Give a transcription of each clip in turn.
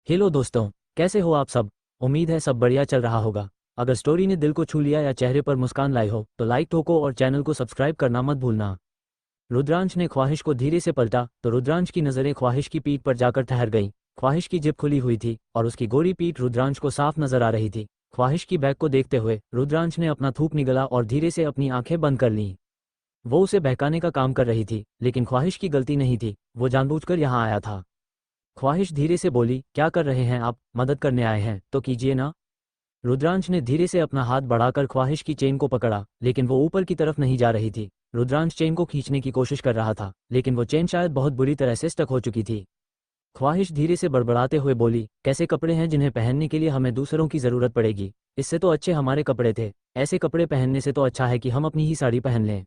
Hello दोस्तों, कैसे हो आप सब। उम्मीद है सब बढ़िया चल रहा होगा। अगर स्टोरी ने दिल को छू लिया या चेहरे पर मुस्कान लाई हो तो लाइक ठोको और चैनल को सब्सक्राइब करना मत भूलना। रुद्रांश ने ख्वाहिश को धीरे से पलटा तो रुद्रांश की नज़रें ख्वाहिश की पीठ पर जाकर ठहर गईं। ख्वाहिश की जिप खुली हुई थी और उसकी गोरी पीठ रुद्रांश को साफ नजर आ रही थी। ख्वाहिश की बैग को देखते हुए रुद्रांश ने अपना थूक निगला और धीरे से अपनी आंखें बंद कर लीं। वो उसे बहकाने का काम कर रही थी, लेकिन ख्वाहिश की गलती नहीं थी, वो जानबूझकर यहाँ आया था। ख्वाहिश धीरे से बोली, क्या कर रहे हैं आप, मदद करने आए हैं तो कीजिए ना। रुद्रांश ने धीरे से अपना हाथ बढ़ाकर ख्वाहिश की चेन को पकड़ा, लेकिन वो ऊपर की तरफ नहीं जा रही थी। रुद्रांश चेन को खींचने की कोशिश कर रहा था, लेकिन वो चेन शायद बहुत बुरी तरह से स्टक हो चुकी थी। ख्वाहिश धीरे से बड़बड़ाते हुए बोली, कैसे कपड़े हैं जिन्हें पहनने के लिए हमें दूसरों की ज़रूरत पड़ेगी। इससे तो अच्छे हमारे कपड़े थे। ऐसे कपड़े पहनने से तो अच्छा है कि हम अपनी ही साड़ी पहन लें।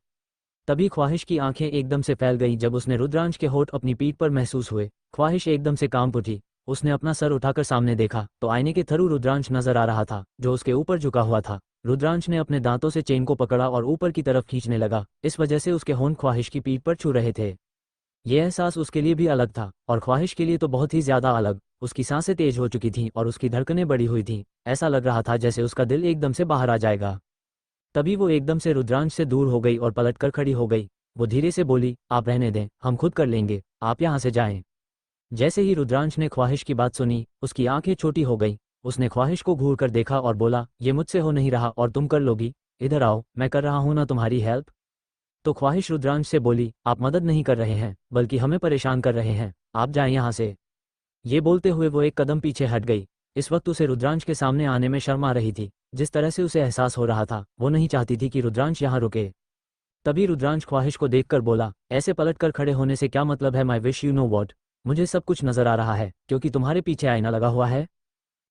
तभी ख्वाहिश की आंखें एकदम से फैल गईं जब उसने रुद्रांश के होठ अपनी पीठ पर महसूस हुए। ख्वाहिश एकदम से कांप उठी। उसने अपना सर उठाकर सामने देखा तो आईने के थरू रुद्रांश नजर आ रहा था, जो उसके ऊपर झुका हुआ था। रुद्रांश ने अपने दांतों से चेन को पकड़ा और ऊपर की तरफ खींचने लगा। इस वजह से उसके होंठ ख्वाहिश की पीठ पर छू रहे थे। यह एहसास उसके लिए भी अलग था, और ख्वाहिश के लिए तो बहुत ही ज्यादा अलग। उसकी सांसें तेज हो चुकी थीं और उसकी धड़कनें बढ़ी हुई थीं। ऐसा लग रहा था जैसे उसका दिल एकदम से बाहर आ जाएगा। तभी वो एकदम से रुद्रांश से दूर हो गई और पलटकर खड़ी हो गई। वो धीरे से बोली, आप रहने दें, हम खुद कर लेंगे, आप यहाँ से जाएं। जैसे ही रुद्रांश ने ख्वाहिश की बात सुनी, उसकी आंखें छोटी हो गई। उसने ख्वाहिश को घूर कर देखा और बोला, ये मुझसे हो नहीं रहा और तुम कर लोगी। इधर आओ, मैं कर रहा हूं ना तुम्हारी हेल्प। तो ख्वाहिश रुद्रांश से बोली, आप मदद नहीं कर रहे हैं बल्कि हमें परेशान कर रहे हैं, आप जाएं यहाँ से। ये बोलते हुए वो एक कदम पीछे हट गई। इस वक्त उसे रुद्रांश के सामने आने में शर्म आ रही थी। जिस तरह से उसे एहसास हो रहा था, वो नहीं चाहती थी कि रुद्रांश यहाँ रुके। तभी रुद्रांश ख्वाहिश को देखकर बोला, ऐसे पलटकर खड़े होने से क्या मतलब है, my wish you know what. मुझे सब कुछ नजर आ रहा है क्योंकि तुम्हारे पीछे आईना लगा हुआ है।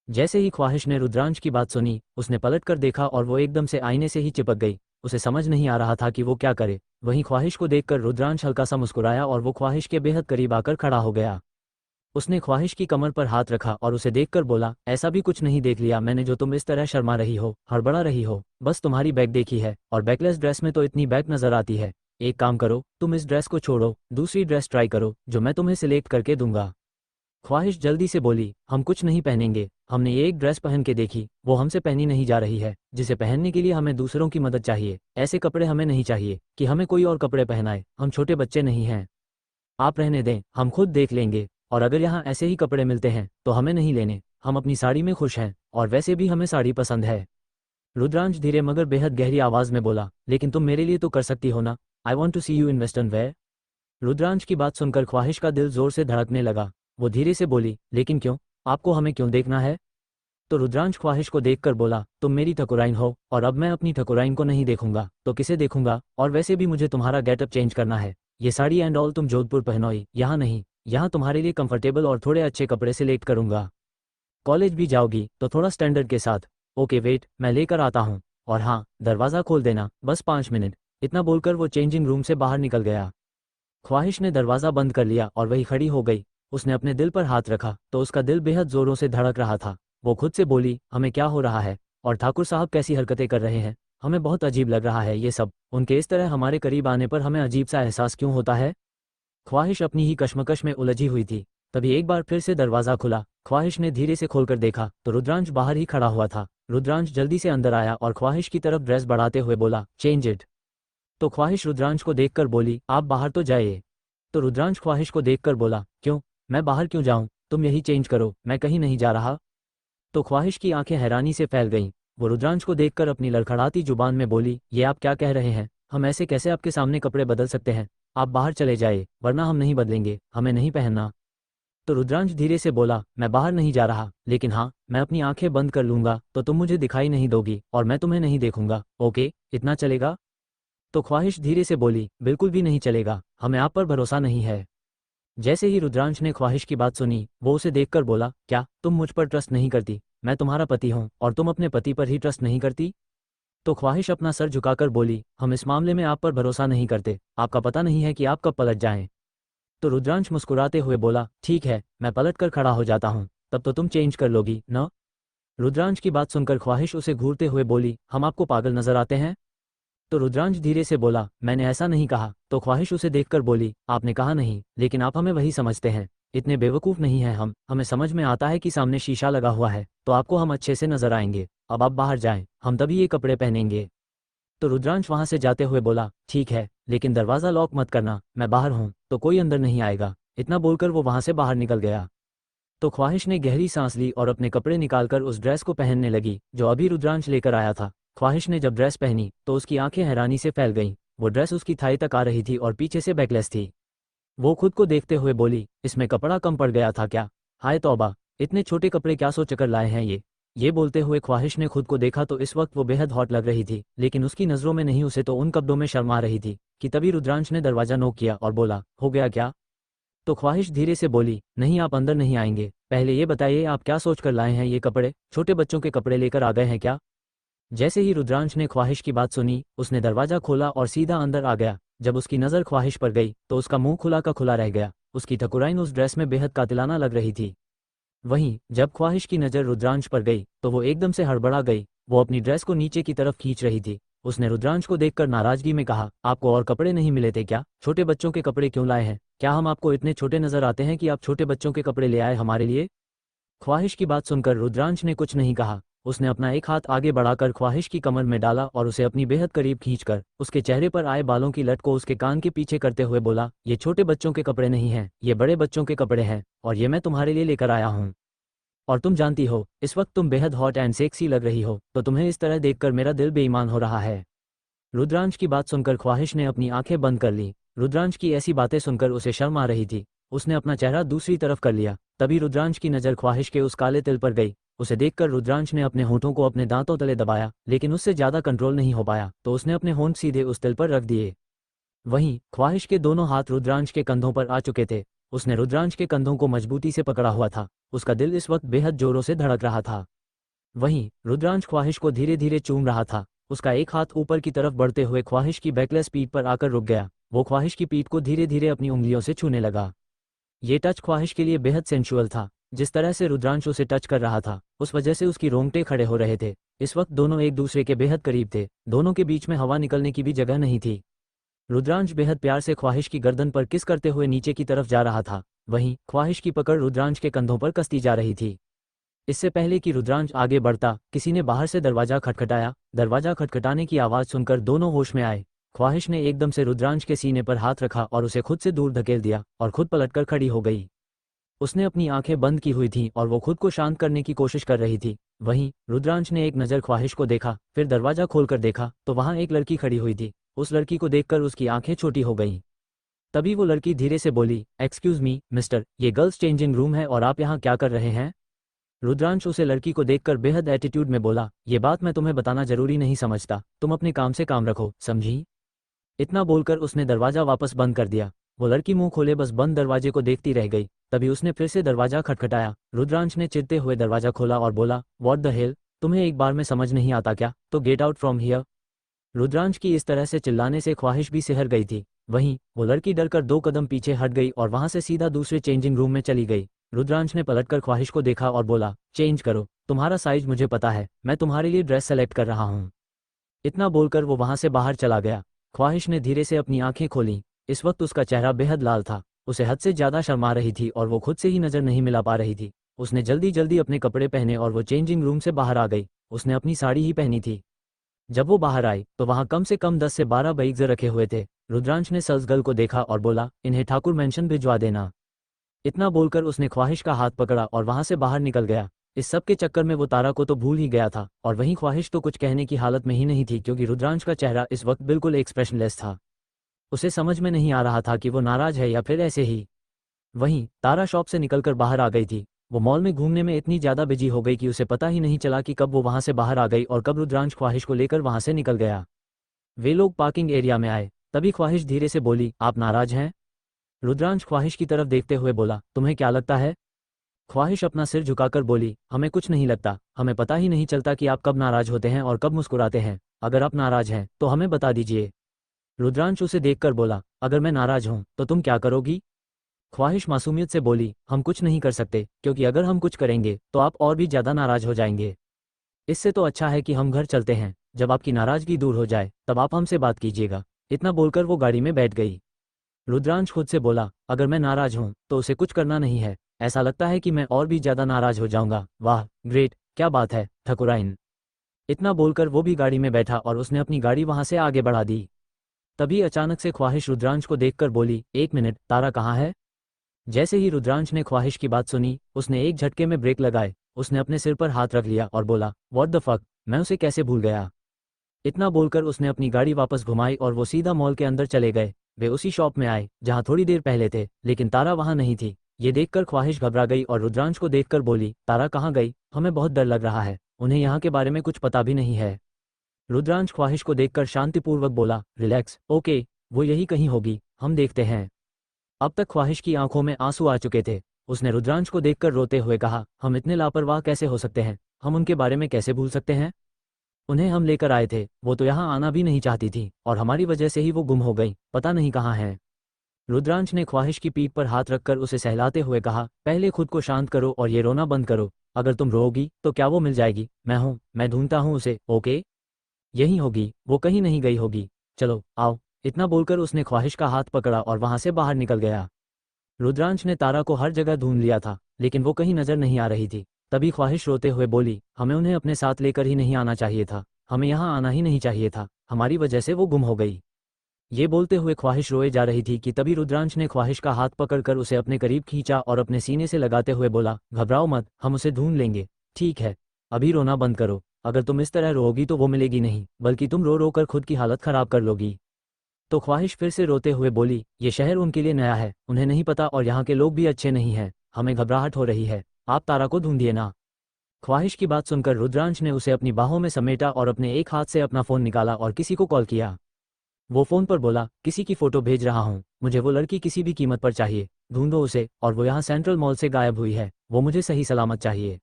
जैसे ही ख्वाहिश ने रुद्रांश की बात सुनी, उसने पलटकर देखा और वो एकदम से आईने से ही चिपक गई। उसे समझ नहीं आ रहा था कि वो क्या करे। वहीं ख्वाहिश को देखकर रुद्रांश हल्का सा मुस्कुराया और वो ख्वाहिश के बेहद करीब आकर खड़ा हो गया। उसने ख्वाहिश की कमर पर हाथ रखा और उसे देखकर बोला, ऐसा भी कुछ नहीं देख लिया मैंने जो तुम इस तरह शर्मा रही हो, हड़बड़ा रही हो। बस तुम्हारी बैग देखी है, और बैकलेस ड्रेस में तो इतनी बैग नजर आती है। एक काम करो, तुम इस ड्रेस को छोड़ो, दूसरी ड्रेस ट्राई करो जो मैं तुम्हें सिलेक्ट करके दूंगा। ख्वाहिश जल्दी से बोली, हम कुछ नहीं पहनेंगे, हमने ये एक ड्रेस पहन के देखी, वो हमसे पहनी नहीं जा रही है, जिसे पहनने के लिए हमें दूसरों की मदद चाहिए। ऐसे कपड़े हमें नहीं चाहिए कि हमें कोई और कपड़े पहनाए, हम छोटे बच्चे नहीं हैं। आप रहने दें, हम खुद देख लेंगे, और अगर यहाँ ऐसे ही कपड़े मिलते हैं तो हमें नहीं लेने, हम अपनी साड़ी में खुश हैं, और वैसे भी हमें साड़ी पसंद है। रुद्रांश धीरे मगर बेहद गहरी आवाज में बोला, लेकिन तुम मेरे लिए तो कर सकती हो ना। I want to see you in western wear. Rudransh की बात सुनकर ख्वाहिश का दिल जोर से धड़कने लगा। वो धीरे से बोली, लेकिन क्यों, आपको हमें क्यों देखना है। तो रुद्रांश ख्वाहिश को देखकर बोला, तुम मेरी ठकुराइन हो, और अब मैं अपनी ठकुराइन को नहीं देखूंगा तो किसे देखूंगा, और वैसे भी मुझे तुम्हारा गेटअप चेंज करना है। ये साड़ी एंड ऑल तुम जोधपुर पहनोई, यहाँ नहीं। यहाँ तुम्हारे लिए कंफर्टेबल और थोड़े अच्छे कपड़े सिलेक्ट करूंगा। कॉलेज भी जाओगी तो थोड़ा स्टैंडर्ड के साथ। ओके वेट, मैं लेकर आता हूँ। और हाँ, दरवाज़ा खोल देना, बस 5 मिनट। इतना बोलकर वो चेंजिंग रूम से बाहर निकल गया। ख्वाहिश ने दरवाज़ा बंद कर लिया और वही खड़ी हो गई। उसने अपने दिल पर हाथ रखा तो उसका दिल बेहद जोरों से धड़क रहा था। वो खुद से बोली, हमें क्या हो रहा है, और ठाकुर साहब कैसी हरकतें कर रहे हैं, हमें बहुत अजीब लग रहा है ये सब। उनके इस तरह हमारे करीब आने पर हमें अजीब सा एहसास क्यों होता है। ख्वाहिश अपनी ही कश्मकश में उलझी हुई थी। तभी एक बार फिर से दरवाज़ा खुला। ख्वाहिश ने धीरे से खोलकर देखा तो रुद्रांश बाहर ही खड़ा हुआ था। रुद्रांश जल्दी से अंदर आया और ख्वाहिश की तरफ ड्रेस बढ़ाते हुए बोला, चेंज इट। तो ख्वाहिश रुद्रांश को देखकर बोली, आप बाहर तो जाइए। तो रुद्रांश ख्वाहिश को देखकर बोला, क्यों, मैं बाहर क्यों जाऊं, तुम यही चेंज करो, मैं कहीं नहीं जा रहा। तो ख्वाहिश की आंखें हैरानी से फैल गईं। वो रुद्रांश को देखकर अपनी लड़खड़ाती जुबान में बोली, ये आप क्या कह रहे हैं, हम ऐसे कैसे आपके सामने कपड़े बदल सकते हैं। आप बाहर चले जाए, वरना हम नहीं बदलेंगे, हमें नहीं पहनना। तो रुद्रांश धीरे से बोला, मैं बाहर नहीं जा रहा, लेकिन हाँ, मैं अपनी आंखें बंद कर लूंगा तो तुम मुझे दिखाई नहीं दोगी और मैं तुम्हें नहीं देखूंगा। ओके, इतना चलेगा। तो ख्वाहिश धीरे से बोली, बिल्कुल भी नहीं चलेगा, हमें आप पर भरोसा नहीं है। जैसे ही रुद्रांश ने ख्वाहिश की बात सुनी, वो उसे देखकर बोला, क्या तुम मुझ पर ट्रस्ट नहीं करती, मैं तुम्हारा पति हूँ और तुम अपने पति पर ही ट्रस्ट नहीं करती। तो ख्वाहिश अपना सर झुकाकर बोली, हम इस मामले में आप पर भरोसा नहीं करते, आपका पता नहीं है कि आप कब पलट जाएं। तो रुद्रांश मुस्कुराते हुए बोला, ठीक है, मैं पलट कर खड़ा हो जाता हूँ, तब तो तुम चेंज कर लोगी न। रुद्रांश की बात सुनकर ख्वाहिश उसे घूरते हुए बोली, हम आपको पागल नजर आते हैं। तो रुद्रांश धीरे से बोला, मैंने ऐसा नहीं कहा। तो ख्वाहिश उसे देखकर बोली, आपने कहा नहीं, लेकिन आप हमें वही समझते हैं। इतने बेवकूफ़ नहीं हैं हम, हमें समझ में आता है कि सामने शीशा लगा हुआ है तो आपको हम अच्छे से नजर आएंगे। अब आप बाहर जाएं, हम तभी ये कपड़े पहनेंगे। तो रुद्रांश वहां से जाते हुए बोला, ठीक है, लेकिन दरवाज़ा लॉक मत करना, मैं बाहर हूं तो कोई अंदर नहीं आएगा। इतना बोलकर वो वहां से बाहर निकल गया। तो ख्वाहिश ने गहरी सांस ली और अपने कपड़े निकालकर उस ड्रेस को पहनने लगी जो अभी रुद्रांश लेकर आया था। ख्वाहिश ने जब ड्रेस पहनी तो उसकी आंखें हैरानी से फैल गईं। वो ड्रेस उसकी थाई तक आ रही थी और पीछे से बैकलेस थी। वो खुद को देखते हुए बोली, इसमें कपड़ा कम पड़ गया था क्या? हाय तौबा, इतने छोटे कपड़े क्या सोच कर लाए हैं ये बोलते हुए ख्वाहिश ने खुद को देखा तो इस वक्त वो बेहद हॉट लग रही थी, लेकिन उसकी नज़रों में नहीं, उसे तो उन कपड़ों में शर्म आ रही थी कि तभी रुद्रांश ने दरवाजा नॉक किया और बोला, हो गया क्या? तो ख्वाहिश धीरे से बोली, नहीं, आप अंदर नहीं आएंगे, पहले ये बताइए आप क्या सोच कर लाए हैं? ये कपड़े छोटे बच्चों के कपड़े लेकर आ गए हैं क्या? जैसे ही रुद्रांश ने ख्वाहिश की बात सुनी उसने दरवाजा खोला और सीधा अंदर आ गया। जब उसकी नज़र ख्वाहिश पर गई तो उसका मुंह खुला का खुला रह गया। उसकी ठकुराइन उस ड्रेस में बेहद कातिलाना लग रही थी। वहीं जब ख्वाहिश की नज़र रुद्रांश पर गई तो वो एकदम से हड़बड़ा गई। वो अपनी ड्रेस को नीचे की तरफ खींच रही थी। उसने रुद्रांश को देखकर नाराजगी में कहा, आपको और कपड़े नहीं मिले थे क्या? छोटे बच्चों के कपड़े क्यों लाए हैं? क्या हम आपको इतने छोटे नजर आते हैं कि आप छोटे बच्चों के कपड़े ले आए हमारे लिए? ख्वाहिश की बात सुनकर रुद्रांश ने कुछ नहीं कहा। उसने अपना एक हाथ आगे बढ़ाकर ख्वाहिश की कमर में डाला और उसे अपनी बेहद करीब खींचकर उसके चेहरे पर आए बालों की लट को उसके कान के पीछे करते हुए बोला, ये छोटे बच्चों के कपड़े नहीं हैं, ये बड़े बच्चों के कपड़े हैं और ये मैं तुम्हारे लिए लेकर आया हूँ। और तुम जानती हो, इस वक्त तुम बेहद हॉट एंड सेक्सी लग रही हो, तो तुम्हें इस तरह देखकर मेरा दिल बेईमान हो रहा है। रुद्रांश की बात सुनकर ख्वाहिश ने अपनी आंखें बंद कर ली। रुद्रांश की ऐसी बातें सुनकर उसे शर्म आ रही थी। उसने अपना चेहरा दूसरी तरफ कर लिया। तभी रुद्रांश की नज़र ख्वाहिश के उस काले तिल पर गई। उसे देखकर रुद्रांश ने अपने होंठों को अपने दांतों तले दबाया, लेकिन उससे ज़्यादा कंट्रोल नहीं हो पाया तो उसने अपने होंठ सीधे उस तिल पर रख दिए। वहीं ख्वाहिश के दोनों हाथ रुद्रांश के कंधों पर आ चुके थे। उसने रुद्रांश के कंधों को मजबूती से पकड़ा हुआ था। उसका दिल इस वक्त बेहद जोरों से धड़क रहा था। वहीं रुद्रांश ख्वाहिश को धीरे धीरे चूम रहा था। उसका एक हाथ ऊपर की तरफ बढ़ते हुए ख्वाहिश की बैकलेस पीठ पर आकर रुक गया। वो ख्वाहिश की पीठ को धीरे धीरे अपनी उंगलियों से छूने लगा। ये टच ख्वाहिश के लिए बेहद सेंशुअल था। जिस तरह से रुद्रांश उसे टच कर रहा था उस वजह से उसकी रोंगटे खड़े हो रहे थे। इस वक्त दोनों एक दूसरे के बेहद करीब थे। दोनों के बीच में हवा निकलने की भी जगह नहीं थी। रुद्रांश बेहद प्यार से ख्वाहिश की गर्दन पर किस करते हुए नीचे की तरफ जा रहा था। वहीं ख्वाहिश की पकड़ रुद्रांश के कंधों पर कसती जा रही थी। इससे पहले कि रुद्रांश आगे बढ़ता, किसी ने बाहर से दरवाजा खटखटाया। दरवाजा खटखटाने की आवाज़ सुनकर दोनों होश में आए। ख्वाहिश ने एकदम से रुद्रांश के सीने पर हाथ रखा और उसे खुद से दूर धकेल दिया और खुद पलटकर खड़ी हो गई। उसने अपनी आंखें बंद की हुई थीं और वो खुद को शांत करने की कोशिश कर रही थी। वहीं रुद्रांश ने एक नज़र ख्वाहिश को देखा, फिर दरवाजा खोलकर देखा तो वहां एक लड़की खड़ी हुई थी। उस लड़की को देखकर उसकी आंखें छोटी हो गईं। तभी वो लड़की धीरे से बोली, एक्सक्यूज़ मी मिस्टर, ये गर्ल्स चेंजिंग रूम है और आप यहाँ क्या कर रहे हैं? रुद्रांश उसे लड़की को देखकर बेहद एटीट्यूड में बोला, ये बात मैं तुम्हें बताना जरूरी नहीं समझता, तुम अपने काम से काम रखो, समझी? इतना बोलकर उसने दरवाजा वापस बंद कर दिया। वो लड़की मुंह खोले बस बंद दरवाजे को देखती रह गई। तभी उसने फिर से दरवाजा खटखटाया। रुद्रांश ने चिढ़ते हुए दरवाजा खोला और बोला, व्हाट द हेल, तुम्हें एक बार में समझ नहीं आता क्या? तो get out from here. Rudransh की इस तरह से चिल्लाने से ख्वाहिश भी सिहर गई थी। वहीं वो लड़की डरकर 2 कदम पीछे हट गई और वहां से सीधा दूसरे चेंजिंग रूम में चली गई। रुद्रांश ने पलटकर ख्वाहिश को देखा और बोला, चेंज करो, तुम्हारा साइज मुझे पता है, मैं तुम्हारे लिए ड्रेस सेलेक्ट कर रहा हूँ। इतना बोलकर वो वहां से बाहर चला गया। ख्वाहिश ने धीरे से अपनी आंखें खोलीं। इस वक्त उसका चेहरा बेहद लाल था। उसे हद से ज्यादा शर्मा रही थी और वो खुद से ही नजर नहीं मिला पा रही थी। उसने जल्दी जल्दी अपने कपड़े पहने और वो चेंजिंग रूम से बाहर आ गई। उसने अपनी साड़ी ही पहनी थी। जब वो बाहर आई तो वहां कम से कम 10 से 12 बाइक्स रखे हुए थे। रुद्रांश ने सल्स गर्ल को देखा और बोला, इन्हें ठाकुर मेंशन भिजवा देना। इतना बोलकर उसने ख्वाहिश का हाथ पकड़ा और वहां से बाहर निकल गया। इस सब के चक्कर में वो तारा को तो भूल ही गया था और वहीं ख्वाहिश तो कुछ कहने की हालत में ही नहीं थी, क्योंकि रुद्रांश का चेहरा इस वक्त बिल्कुल एक्सप्रेशनलेस था। उसे समझ में नहीं आ रहा था कि वो नाराज है या फिर ऐसे ही। वहीं तारा शॉप से निकलकर बाहर आ गई थी। वो मॉल में घूमने में इतनी ज़्यादा बिजी हो गई कि उसे पता ही नहीं चला कि कब वो वहां से बाहर आ गई और कब रुद्रांश ख्वाहिश को लेकर वहां से निकल गया। वे लोग पार्किंग एरिया में आए। तभी ख्वाहिश धीरे से बोली, आप नाराज हैं? रुद्रांश ख्वाहिश की तरफ देखते हुए बोला, तुम्हें क्या लगता है? ख्वाहिश अपना सिर झुकाकर बोली, हमें कुछ नहीं लगता, हमें पता ही नहीं चलता कि आप कब नाराज होते हैं और कब मुस्कुराते हैं। अगर आप नाराज हैं तो हमें बता दीजिए। रुद्रांश उसे देखकर बोला, अगर मैं नाराज हूं तो तुम क्या करोगी? ख्वाहिश मासूमियत से बोली, हम कुछ नहीं कर सकते, क्योंकि अगर हम कुछ करेंगे तो आप और भी ज़्यादा नाराज हो जाएंगे। इससे तो अच्छा है कि हम घर चलते हैं, जब आपकी नाराज़गी दूर हो जाए तब आप हमसे बात कीजिएगा। इतना बोलकर वो गाड़ी में बैठ गई। रुद्रांश खुद से बोला, अगर मैं नाराज हूं तो उसे कुछ करना नहीं है, ऐसा लगता है कि मैं और भी ज्यादा नाराज हो जाऊंगा। वाह ग्रेट, क्या बात है ठकुराइन। इतना बोलकर वो भी गाड़ी में बैठा और उसने अपनी गाड़ी वहां से आगे बढ़ा दी। तभी अचानक से ख्वाहिश रुद्रांश को देखकर बोली, एक मिनट, तारा कहाँ है? जैसे ही रुद्रांश ने ख्वाहिश की बात सुनी, उसने एक झटके में ब्रेक लगाए, उसने अपने सिर पर हाथ रख लिया और बोला, व्हाट द फक, मैं उसे कैसे भूल गया। इतना बोलकर उसने अपनी गाड़ी वापस घुमाई और वो सीधा मॉल के अंदर चले गए। वे उसी शॉप में आए जहां थोड़ी देर पहले थे, लेकिन तारा वहां नहीं थी। ये देखकर ख्वाहिश घबरा गई और रुद्रांश को देखकर बोली, तारा कहाँ गई? हमें बहुत डर लग रहा है, उन्हें यहाँ के बारे में कुछ पता भी नहीं है। रुद्रांश ख्वाहिश को देखकर शांतिपूर्वक बोला, रिलैक्स, ओके, वो यही कहीं होगी, हम देखते हैं। अब तक ख्वाहिश की आंखों में आंसू आ चुके थे। उसने रुद्रांश को देखकर रोते हुए कहा, हम इतने लापरवाह कैसे हो सकते हैं, हम उनके बारे में कैसे भूल सकते हैं? उन्हें हम लेकर आए थे, वो तो यहाँ आना भी नहीं चाहती थी और हमारी वजह से ही वो गुम हो गई, पता नहीं कहाँ है। रुद्रांश ने ख्वाहिश की पीठ पर हाथ रखकर उसे सहलाते हुए कहा, पहले खुद को शांत करो और ये रोना बंद करो। अगर तुम रोओगी तो क्या वो मिल जाएगी? मैं ढूंढता हूँ उसे, ओके? यहीं होगी, वो कहीं नहीं गई होगी। चलो आओ। इतना बोलकर उसने ख्वाहिश का हाथ पकड़ा और वहां से बाहर निकल गया। रुद्रांश ने तारा को हर जगह ढूंढ लिया था, लेकिन वो कहीं नजर नहीं आ रही थी। तभी ख्वाहिश रोते हुए बोली, हमें उन्हें अपने साथ लेकर ही नहीं आना चाहिए था, हमें यहाँ आना ही नहीं चाहिए था, हमारी वजह से वो गुम हो गई। ये बोलते हुए ख्वाहिश रोए जा रही थी कि तभी रुद्रांश ने ख्वाहिश का हाथ पकड़कर उसे अपने करीब खींचा और अपने सीने से लगाते हुए बोला, घबराओ मत, हम उसे ढूंढ लेंगे, ठीक है? अभी रोना बंद करो, अगर तुम इस तरह रोओगी तो वो मिलेगी नहीं, बल्कि तुम रो रो कर खुद की हालत खराब कर लोगी। तो ख्वाहिश फिर से रोते हुए बोली, ये शहर उनके लिए नया है, उन्हें नहीं पता और यहाँ के लोग भी अच्छे नहीं हैं, हमें घबराहट हो रही है, आप तारा को ढूंढिए ना। ख्वाहिश की बात सुनकर रुद्रांश ने उसे अपनी बाहों में समेटा और अपने एक हाथ से अपना फ़ोन निकाला और किसी को कॉल किया। वो फ़ोन पर बोला, किसी की फ़ोटो भेज रहा हूँ, मुझे वो लड़की किसी भी कीमत पर चाहिए, ढूंढो उसे, और वो यहाँ सेंट्रल मॉल से गायब हुई है, वो मुझे सही सलामत चाहिए।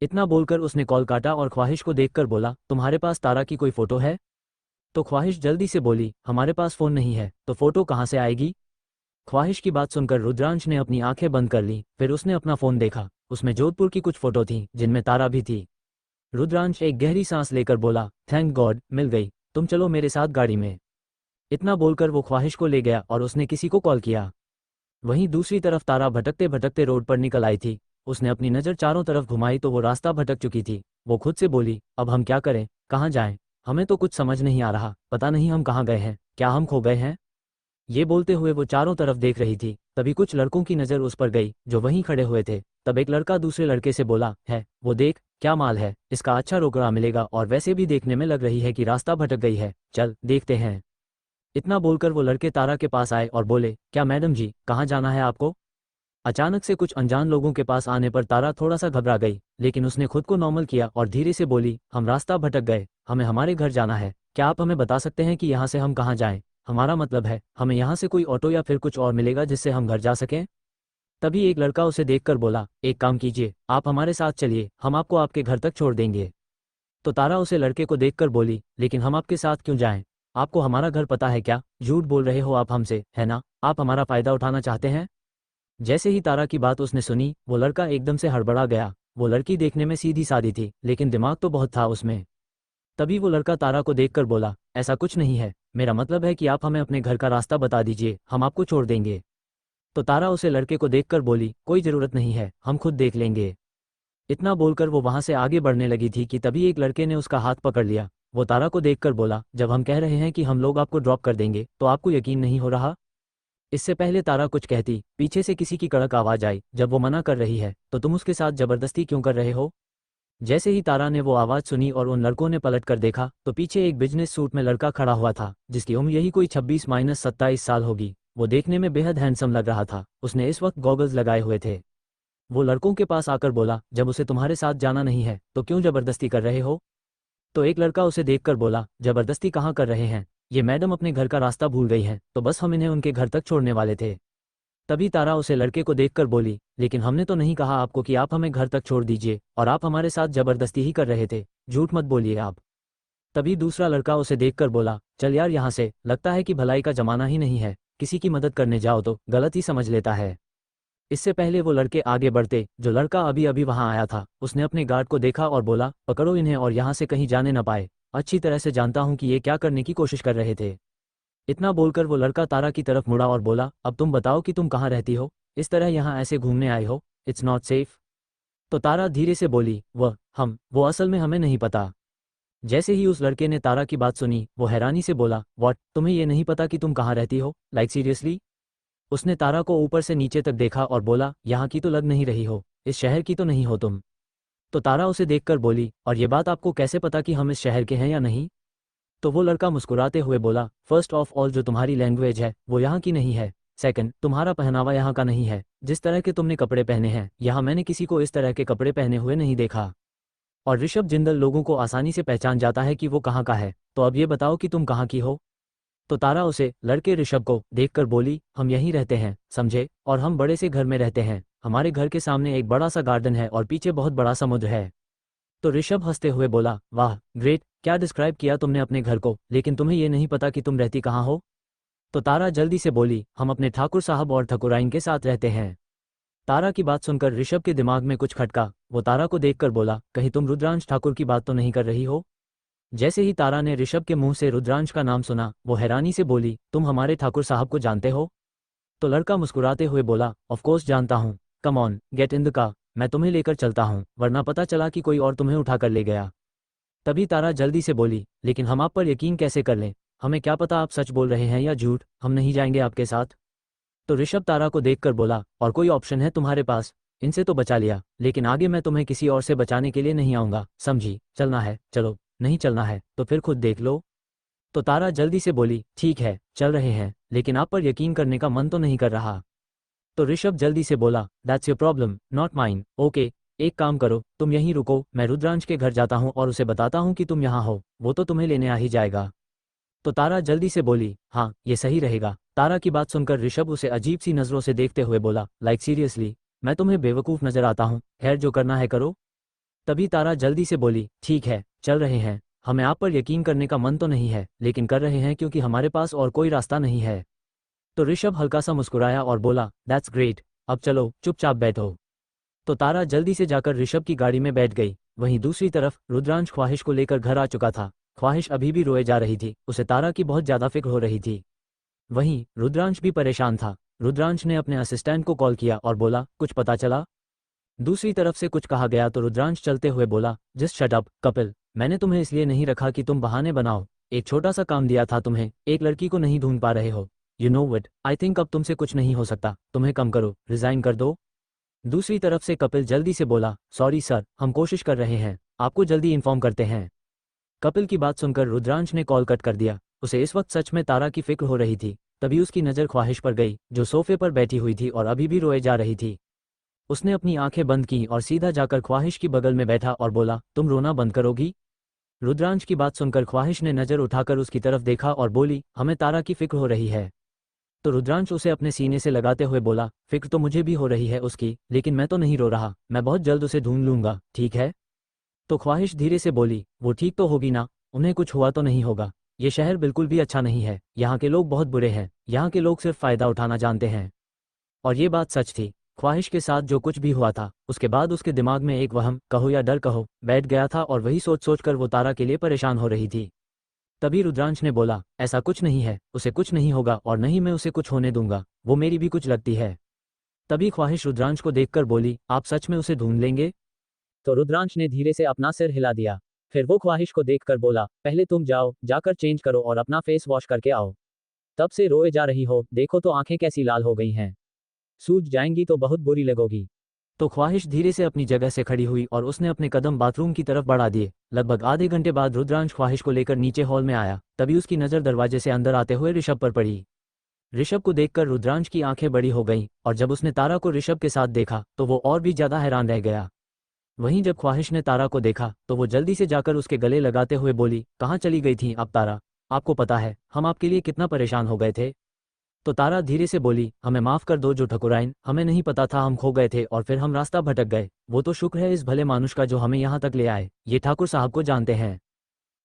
इतना बोलकर उसने कॉल काटा और ख्वाहिश को देखकर बोला, तुम्हारे पास तारा की कोई फ़ोटो है? तो ख्वाहिश जल्दी से बोली, हमारे पास फ़ोन नहीं है, तो फ़ोटो कहाँ से आएगी? ख्वाहिश की बात सुनकर रुद्रांश ने अपनी आंखें बंद कर ली, फिर उसने अपना फ़ोन देखा, उसमें जोधपुर की कुछ फ़ोटो थी जिनमें तारा भी थी। रुद्रांश एक गहरी सांस लेकर बोला, थैंक गॉड, मिल गई, तुम चलो मेरे साथ गाड़ी में। इतना बोलकर वो ख्वाहिश को ले गया और उसने किसी को कॉल किया। वहीं दूसरी तरफ तारा भटकते भटकते रोड पर निकल आई थी। उसने अपनी नज़र चारों तरफ घुमाई तो वो रास्ता भटक चुकी थी। वो खुद से बोली, अब हम क्या करें, कहाँ जाएं? हमें तो कुछ समझ नहीं आ रहा, पता नहीं हम कहाँ गए हैं, क्या हम खो गए हैं? ये बोलते हुए वो चारों तरफ देख रही थी। तभी कुछ लड़कों की नज़र उस पर गई जो वहीं खड़े हुए थे। तब एक लड़का दूसरे लड़के से बोला, है वो देख, क्या माल है, इसका अच्छा रोकड़ा मिलेगा और वैसे भी देखने में लग रही है कि रास्ता भटक गई है, चल देखते हैं। इतना बोलकर वो लड़के तारा के पास आए और बोले, क्या मैडम जी, कहाँ जाना है आपको? अचानक से कुछ अनजान लोगों के पास आने पर तारा थोड़ा सा घबरा गई, लेकिन उसने खुद को नॉर्मल किया और धीरे से बोली, हम रास्ता भटक गए, हमें हमारे घर जाना है, क्या आप हमें बता सकते हैं कि यहाँ से हम कहाँ जाएं? हमारा मतलब है, हमें यहाँ से कोई ऑटो या फिर कुछ और मिलेगा जिससे हम घर जा सकें? तभी एक लड़का उसे देखकर बोला, एक काम कीजिए, आप हमारे साथ चलिए, हम आपको आपके घर तक छोड़ देंगे। तो तारा उसे लड़के को देखकर बोली, लेकिन हम आपके साथ क्यों जाएं? आपको हमारा घर पता है क्या? झूठ बोल रहे हो आप हमसे, है ना? आप हमारा फायदा उठाना चाहते हैं? जैसे ही तारा की बात उसने सुनी, वो लड़का एकदम से हड़बड़ा गया। वो लड़की देखने में सीधी सादी थी, लेकिन दिमाग तो बहुत था उसमें। तभी वो लड़का तारा को देखकर बोला, ऐसा कुछ नहीं है, मेरा मतलब है कि आप हमें अपने घर का रास्ता बता दीजिए, हम आपको छोड़ देंगे। तो तारा उसे लड़के को देखकर बोली, कोई ज़रूरत नहीं है, हम खुद देख लेंगे। इतना बोलकर वो वहां से आगे बढ़ने लगी थी कि तभी एक लड़के ने उसका हाथ पकड़ लिया। वो तारा को देखकर बोला, जब हम कह रहे हैं कि हम लोग आपको ड्रॉप कर देंगे तो आपको यकीन नहीं हो रहा? इससे पहले तारा कुछ कहती, पीछे से किसी की कड़क आवाज आई, जब वो मना कर रही है तो तुम उसके साथ जबरदस्ती क्यों कर रहे हो? जैसे ही तारा ने वो आवाज सुनी और उन लड़कों ने पलट कर देखा तो पीछे एक बिजनेस सूट में लड़का खड़ा हुआ था, जिसकी उम्र यही कोई 26-27 साल होगी। वो देखने में बेहद हैंडसम लग रहा था। उसने इस वक्त गॉगल्स लगाए हुए थे। वो लड़कों के पास आकर बोला, जब उसे तुम्हारे साथ जाना नहीं है तो क्यों जबरदस्ती कर रहे हो? तो एक लड़का उसे देखकर बोला, जबरदस्ती कहाँ कर रहे हैं, ये मैडम अपने घर का रास्ता भूल गई हैं, तो बस हम इन्हें उनके घर तक छोड़ने वाले थे। तभी तारा उसे लड़के को देखकर बोली, लेकिन हमने तो नहीं कहा आपको कि आप हमें घर तक छोड़ दीजिए, और आप हमारे साथ जबरदस्ती ही कर रहे थे, झूठ मत बोलिए आप। तभी दूसरा लड़का उसे देखकर बोला, चल यार यहाँ से, लगता है कि भलाई का जमाना ही नहीं है, किसी की मदद करने जाओ तो गलत ही समझ लेता है। इससे पहले वो लड़के आगे बढ़ते, जो लड़का अभी अभी वहां आया था, उसने अपने गार्ड को देखा और बोला, पकड़ो इन्हें और यहाँ से कहीं जाने न पाए, अच्छी तरह से जानता हूँ कि ये क्या करने की कोशिश कर रहे थे। इतना बोलकर वो लड़का तारा की तरफ मुड़ा और बोला, अब तुम बताओ कि तुम कहाँ रहती हो, इस तरह यहाँ ऐसे घूमने आई हो, इट्स नॉट सेफ। तो तारा धीरे से बोली, वो असल में हमें नहीं पता। जैसे ही उस लड़के ने तारा की बात सुनी, वो हैरानी से बोला, व्हाट, तुम्हें ये नहीं पता कि तुम कहाँ रहती हो, लाइक सीरियसली? उसने तारा को ऊपर से नीचे तक देखा और बोला, यहाँ की तो लग नहीं रही हो, इस शहर की तो नहीं हो तुम। तो तारा उसे देखकर बोली, और ये बात आपको कैसे पता कि हम इस शहर के हैं या नहीं? तो वो लड़का मुस्कुराते हुए बोला, फर्स्ट ऑफ ऑल जो तुम्हारी लैंग्वेज है वो यहाँ की नहीं है। सेकंड, तुम्हारा पहनावा यहाँ का नहीं है। जिस तरह के तुमने कपड़े पहने हैं, यहाँ मैंने किसी को इस तरह के कपड़े पहने हुए नहीं देखा। और ऋषभ जिंदल लोगों को आसानी से पहचान जाता है कि वो कहाँ का है। तो अब ये बताओ कि तुम कहाँ की हो? तो तारा उसे लड़के ऋषभ को देखकर बोली, हम यहीं रहते हैं, समझे, और हम बड़े से घर में रहते हैं। हमारे घर के सामने एक बड़ा सा गार्डन है और पीछे बहुत बड़ा समुद्र है। तो ऋषभ हंसते हुए बोला, वाह ग्रेट, क्या डिस्क्राइब किया तुमने अपने घर को, लेकिन तुम्हें ये नहीं पता कि तुम रहती कहाँ हो? तो तारा जल्दी से बोली, हम अपने ठाकुर साहब और ठकुराइन के साथ रहते हैं। तारा की बात सुनकर ऋषभ के दिमाग में कुछ खटका। वो तारा को देखकर बोला, कहीं तुम रुद्रांश ठाकुर की बात तो नहीं कर रही हो? जैसे ही तारा ने ऋषभ के मुंह से रुद्रांश का नाम सुना, वो हैरानी से बोली, तुम हमारे ठाकुर साहब को जानते हो? तो लड़का मुस्कुराते हुए बोला, ऑफ कोर्स जानता हूँ, come on get in the car, मैं तुम्हें लेकर चलता हूँ, वरना पता चला कि कोई और तुम्हें उठा कर ले गया। तभी तारा जल्दी से बोली, लेकिन हम आप पर यकीन कैसे कर लें, हमें क्या पता आप सच बोल रहे हैं या झूठ, हम नहीं जाएंगे आपके साथ। तो ऋषभ तारा को देखकर बोला, और कोई ऑप्शन है तुम्हारे पास? इनसे तो बचा लिया, लेकिन आगे मैं तुम्हें किसी और से बचाने के लिए नहीं आऊंगा, समझी? चलना है चलो, नहीं चलना है तो फिर खुद देख लो। तो तारा जल्दी से बोली, ठीक है चल रहे हैं, लेकिन आप पर यकीन करने का मन तो नहीं कर रहा। तो ऋषभ जल्दी से बोला, that's your problem not mine, okay. एक काम करो, तुम यहीं रुको, मैं रुद्रांश के घर जाता हूँ और उसे बताता हूँ कि तुम यहाँ हो, वो तो तुम्हें लेने आ ही जाएगा। तो तारा जल्दी से बोली, हाँ ये सही रहेगा। तारा की बात सुनकर ऋषभ उसे अजीब सी नज़रों से देखते हुए बोला, लाइक सीरियसली, मैं तुम्हें बेवकूफ़ नजर आता हूँ? खैर जो करना है करो। तभी तारा जल्दी से बोली, ठीक है चल रहे हैं, हमें आप पर यकीन करने का मन तो नहीं है, लेकिन कर रहे हैं क्योंकि हमारे पास और कोई रास्ता नहीं है। तो ऋषभ हल्का सा मुस्कुराया और बोला, दैट्स ग्रेट, अब चलो चुपचाप बैठो। तो तारा जल्दी से जाकर ऋषभ की गाड़ी में बैठ गई। वहीं दूसरी तरफ रुद्रांश ख्वाहिश को लेकर घर आ चुका था। ख्वाहिश अभी भी रोए जा रही थी, उसे तारा की बहुत ज्यादा फिक्र हो रही थी। वहीं रुद्रांश भी परेशान था। रुद्रांश ने अपने असिस्टेंट को कॉल किया और बोला, कुछ पता चला? दूसरी तरफ से कुछ कहा गया तो रुद्रांश चलते हुए बोला, जस्ट शट अप कपिल, मैंने तुम्हें इसलिए नहीं रखा कि तुम बहाने बनाओ। एक छोटा सा काम दिया था तुम्हें, एक लड़की को नहीं ढूंढ पा रहे हो। You know what, I think अब तुमसे कुछ नहीं हो सकता, तुम्हें कम करो, रिजाइन कर दो। दूसरी तरफ से कपिल जल्दी से बोला, सॉरी सर, हम कोशिश कर रहे हैं, आपको जल्दी इन्फॉर्म करते हैं। कपिल की बात सुनकर रुद्रांश ने कॉल कट कर दिया। उसे इस वक्त सच में तारा की फिक्र हो रही थी। तभी उसकी नज़र ख्वाहिश पर गई, जो सोफे पर बैठी हुई थी और अभी भी रोए जा रही थी। उसने अपनी आंखें बंद की और सीधा जाकर ख्वाहिश की बगल में बैठा और बोला, तुम रोना बंद करोगी? रुद्रांश की बात सुनकर ख्वाहिश ने नज़र उठाकर उसकी तरफ देखा और बोली, हमें तारा की फिक्र हो रही है। तो रुद्रांश उसे अपने सीने से लगाते हुए बोला, फिक्र तो मुझे भी हो रही है उसकी, लेकिन मैं तो नहीं रो रहा, मैं बहुत जल्द उसे ढूंढ लूंगा, ठीक है? तो ख्वाहिश धीरे से बोली, वो ठीक तो होगी ना, उन्हें कुछ हुआ तो नहीं होगा? ये शहर बिल्कुल भी अच्छा नहीं है, यहाँ के लोग बहुत बुरे हैं, यहाँ के लोग सिर्फ फायदा उठाना जानते हैं। और ये बात सच थी। ख्वाहिश के साथ जो कुछ भी हुआ था, उसके बाद उसके दिमाग में एक वहम कहो या डर कहो बैठ गया था और वही सोच सोच कर वो तारा के लिए परेशान हो रही थी। तभी रुद्रांश ने बोला, ऐसा कुछ नहीं है, उसे कुछ नहीं होगा और नहीं मैं उसे कुछ होने दूंगा, वो मेरी भी कुछ लगती है। तभी ख्वाहिश रुद्रांश को देखकर बोली, आप सच में उसे ढूंढ लेंगे? तो रुद्रांश ने धीरे से अपना सिर हिला दिया। फिर वो ख्वाहिश को देखकर बोला, पहले तुम जाओ, जाकर चेंज करो और अपना फेस वॉश करके आओ। तब से रोए जा रही हो, देखो तो आंखें कैसी लाल हो गई हैं, सूज जाएंगी तो बहुत बुरी लगोगी। तो ख्वाहिश धीरे से अपनी जगह से खड़ी हुई और उसने अपने कदम बाथरूम की तरफ बढ़ा दिए। लगभग आधे घंटे बाद रुद्रांश ख्वाहिश को लेकर नीचे हॉल में आया। तभी उसकी नज़र दरवाजे से अंदर आते हुए ऋषभ पर पड़ी। ऋषभ को देखकर रुद्रांश की आंखें बड़ी हो गईं और जब उसने तारा को ऋषभ के साथ देखा तो वो और भी ज्यादा हैरान रह गया। वहीं जब ख्वाहिश ने तारा को देखा तो वो जल्दी से जाकर उसके गले लगाते हुए बोली, कहाँ चली गई थी आप तारा? आपको पता है हम आपके लिए कितना परेशान हो गए थे? तो तारा धीरे से बोली, हमें माफ कर दो जो ठकुराइन, हमें नहीं पता था, हम खो गए थे और फिर हम रास्ता भटक गए। वो तो शुक्र है इस भले मानुष का जो हमें यहाँ तक ले आए, ये ठाकुर साहब को जानते हैं।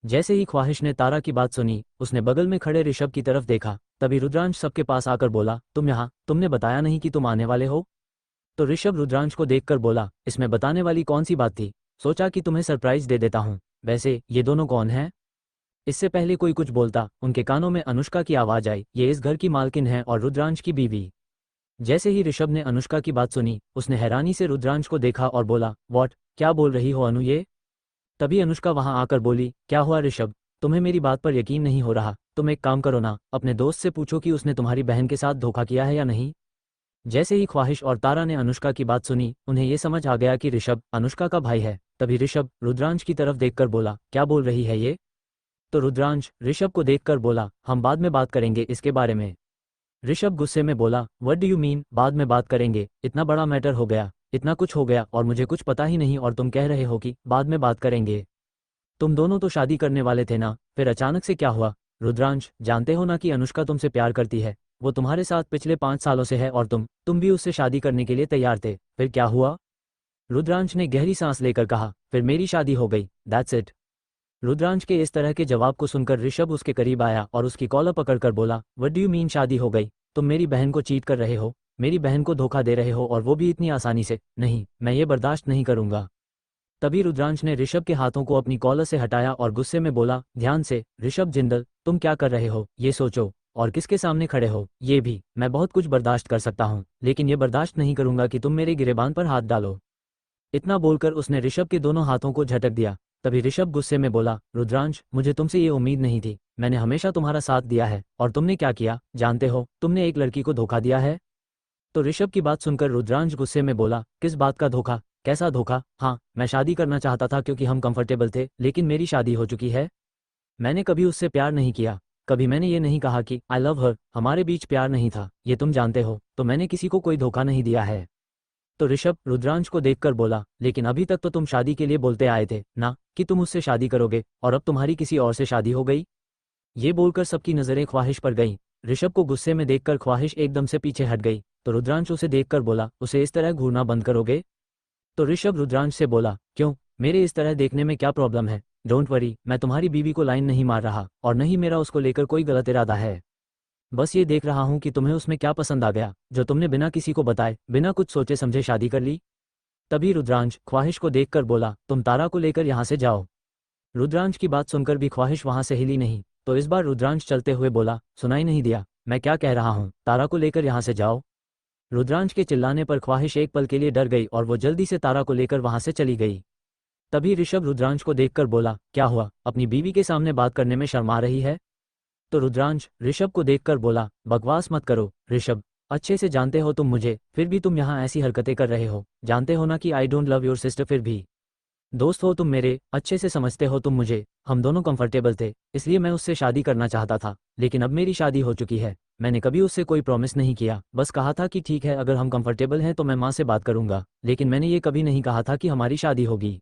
जैसे ही ख्वाहिश ने तारा की बात सुनी, उसने बगल में खड़े ऋषभ की तरफ देखा। तभी रुद्रांश सबके पास आकर बोला, तुम यहाँ, तुमने बताया नहीं कि तुम आने वाले हो? तो ऋषभ रुद्रांश को देखकर बोला, इसमें बताने वाली कौन सी बात थी, सोचा कि तुम्हें सरप्राइज दे देता हूँ। वैसे ये दोनों कौन हैं? इससे पहले कोई कुछ बोलता, उनके कानों में अनुष्का की आवाज आई, ये इस घर की मालकिन है और रुद्रांश की बीवी। जैसे ही ऋषभ ने अनुष्का की बात सुनी, उसने हैरानी से रुद्रांश को देखा और बोला, व्हाट, क्या बोल रही हो अनु ये? तभी अनुष्का वहां आकर बोली, क्या हुआ ऋषभ, तुम्हें मेरी बात पर यकीन नहीं हो रहा? तुम एक काम करो ना, अपने दोस्त से पूछो कि उसने तुम्हारी बहन के साथ धोखा किया है या नहीं। जैसे ही ख्वाहिश और तारा ने अनुष्का की बात सुनी, उन्हें ये समझ आ गया कि ऋषभ अनुष्का का भाई है। तभी ऋषभ रुद्रांश की तरफ देखकर बोला, क्या बोल रही है ये? तो रुद्रांश ऋषभ को देखकर बोला, हम बाद में बात करेंगे इसके बारे में। ऋषभ गुस्से में बोला, व्हाट डू यू मीन बाद में बात करेंगे? इतना बड़ा मैटर हो गया, इतना कुछ हो गया और मुझे कुछ पता ही नहीं, और तुम कह रहे हो कि बाद में बात करेंगे? तुम दोनों तो शादी करने वाले थे ना, फिर अचानक से क्या हुआ? रुद्रांश, जानते हो ना कि अनुष्का तुमसे प्यार करती है, वो तुम्हारे साथ पिछले 5 सालों से है और तुम भी उससे शादी करने के लिए तैयार थे, फिर क्या हुआ? रुद्रांश ने गहरी सांस लेकर कहा, फिर मेरी शादी हो गई, दैट्स इट। रुद्रांश के इस तरह के जवाब को सुनकर ऋषभ उसके करीब आया और उसकी कॉलर पकड़कर बोला, व्हाट डू यू मीन शादी हो गई? तुम मेरी बहन को चीट कर रहे हो, मेरी बहन को धोखा दे रहे हो, और वो भी इतनी आसानी से? नहीं, मैं ये बर्दाश्त नहीं करूंगा। तभी रुद्रांश ने ऋषभ के हाथों को अपनी कॉलर से हटाया और गुस्से में बोला, ध्यान से ऋषभ जिंदल, तुम क्या कर रहे हो ये सोचो, और किसके सामने खड़े हो ये भी। मैं बहुत कुछ बर्दाश्त कर सकता हूँ, लेकिन ये बर्दाश्त नहीं करूंगा कि तुम मेरे गिरेबान पर हाथ डालो। इतना बोलकर उसने ऋषभ के दोनों हाथों को झटक दिया। तभी ऋषभ गुस्से में बोला, रुद्रांश, मुझे तुमसे ये उम्मीद नहीं थी, मैंने हमेशा तुम्हारा साथ दिया है, और तुमने क्या किया जानते हो? तुमने एक लड़की को धोखा दिया है। तो ऋषभ की बात सुनकर रुद्रांश गुस्से में बोला, किस बात का धोखा? कैसा धोखा? हाँ, मैं शादी करना चाहता था क्योंकि हम कंफर्टेबल थे, लेकिन मेरी शादी हो चुकी है। मैंने कभी उससे प्यार नहीं किया, कभी मैंने ये नहीं कहा कि आई लव हर, हमारे बीच प्यार नहीं था, ये तुम जानते हो, तो मैंने किसी को कोई धोखा नहीं दिया है। तो ऋषभ रुद्रांश को देखकर बोला, लेकिन अभी तक तो तुम शादी के लिए बोलते आए थे ना, कि तुम उससे शादी करोगे, और अब तुम्हारी किसी और से शादी हो गई। ये बोलकर सबकी नजरें ख्वाहिश पर गईं। ऋषभ को गुस्से में देखकर ख्वाहिश एकदम से पीछे हट गई। तो रुद्रांश उसे देखकर बोला, उसे इस तरह घूरना बंद करोगे? तो ऋषभ रुद्रांश से बोला, क्यों, मेरे इस तरह देखने में क्या प्रॉब्लम है? डोंट वरी, मैं तुम्हारी बीवी को लाइन नहीं मार रहा, और न ही मेरा उसको लेकर कोई गलत इरादा है। बस ये देख रहा हूँ कि तुम्हें उसमें क्या पसंद आ गया, जो तुमने बिना किसी को बताए, बिना कुछ सोचे समझे शादी कर ली। तभी रुद्रांश ख्वाहिश को देखकर बोला, तुम तारा को लेकर यहाँ से जाओ। रुद्रांश की बात सुनकर भी ख्वाहिश वहां से हिली नहीं। तो इस बार रुद्रांश चलते हुए बोला, सुनाई नहीं दिया, मैं क्या कह रहा हूँ, तारा को लेकर यहाँ से जाओ। रुद्रांश के चिल्लाने पर ख्वाहिश एक पल के लिए डर गई और वो जल्दी से तारा को लेकर वहां से चली गई। तभी ऋषभ रुद्रांश को देखकर बोला, क्या हुआ, अपनी बीवी के सामने बात करने में शर्मा रही है? तो रुद्रांश ऋषभ को देखकर बोला, बकवास मत करो ऋषभ, अच्छे से जानते हो तुम मुझे, फिर भी तुम यहाँ ऐसी हरकतें कर रहे हो। जानते हो ना कि I don't love your sister, फिर भी दोस्त हो तुम मेरे, अच्छे से समझते हो तुम मुझे। हम दोनों कंफर्टेबल थे, इसलिए मैं उससे शादी करना चाहता था, लेकिन अब मेरी शादी हो चुकी है। मैंने कभी उससे कोई प्रॉमिस नहीं किया, बस कहा था कि ठीक है, अगर हम कंफर्टेबल हैं तो मैं माँ से बात करूंगा, लेकिन मैंने ये कभी नहीं कहा था कि हमारी शादी होगी।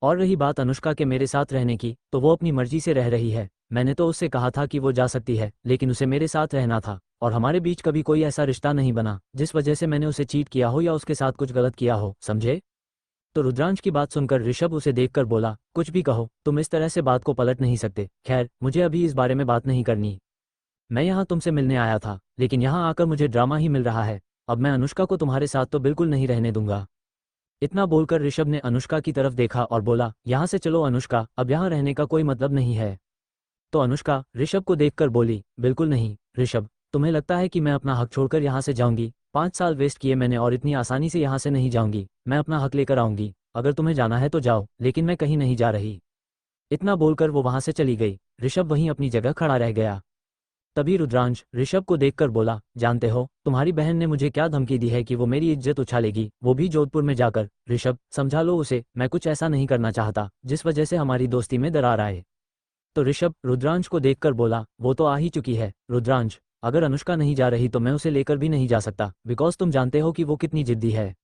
और रही बात अनुष्का के मेरे साथ रहने की, तो वो अपनी मर्जी से रह रही है। मैंने तो उससे कहा था कि वो जा सकती है, लेकिन उसे मेरे साथ रहना था, और हमारे बीच कभी कोई ऐसा रिश्ता नहीं बना जिस वजह से मैंने उसे चीट किया हो या उसके साथ कुछ गलत किया हो, समझे? तो रुद्रांश की बात सुनकर ऋषभ उसे देखकर बोला, कुछ भी कहो, तुम इस तरह से बात को पलट नहीं सकते। खैर, मुझे अभी इस बारे में बात नहीं करनी। मैं यहाँ तुमसे मिलने आया था, लेकिन यहाँ आकर मुझे ड्रामा ही मिल रहा है। अब मैं अनुष्का को तुम्हारे साथ तो बिल्कुल नहीं रहने दूंगा। इतना बोलकर ऋषभ ने अनुष्का की तरफ देखा और बोला, यहाँ से चलो अनुष्का, अब यहाँ रहने का कोई मतलब नहीं है। तो अनुष्का ऋषभ को देखकर बोली, बिल्कुल नहीं ऋषभ, तुम्हें लगता है कि मैं अपना हक छोड़कर यहाँ से जाऊंगी? 5 साल वेस्ट किए मैंने और इतनी आसानी से यहाँ से नहीं जाऊंगी। मैं अपना हक लेकर आऊंगी, अगर तुम्हें जाना है तो जाओ, लेकिन मैं कहीं नहीं जा रही। इतना बोलकर वो वहां से चली गई। ऋषभ वहीं अपनी जगह खड़ा रह गया। तभी रुद्रांश ऋषभ को देखकर बोला, जानते हो तुम्हारी बहन ने मुझे क्या धमकी दी है कि वो मेरी इज्जत उछालेगी, वो भी जोधपुर में जाकर। ऋषभ, समझा लो उसे, मैं कुछ ऐसा नहीं करना चाहता जिस वजह से हमारी दोस्ती में दरार आए। तो ऋषभ रुद्रांश को देखकर बोला, वो तो आ ही चुकी है रुद्रांश, अगर अनुष्का नहीं जा रही तो मैं उसे लेकर भी नहीं जा सकता, बिकॉज तुम जानते हो कि वो कितनी जिद्दी है,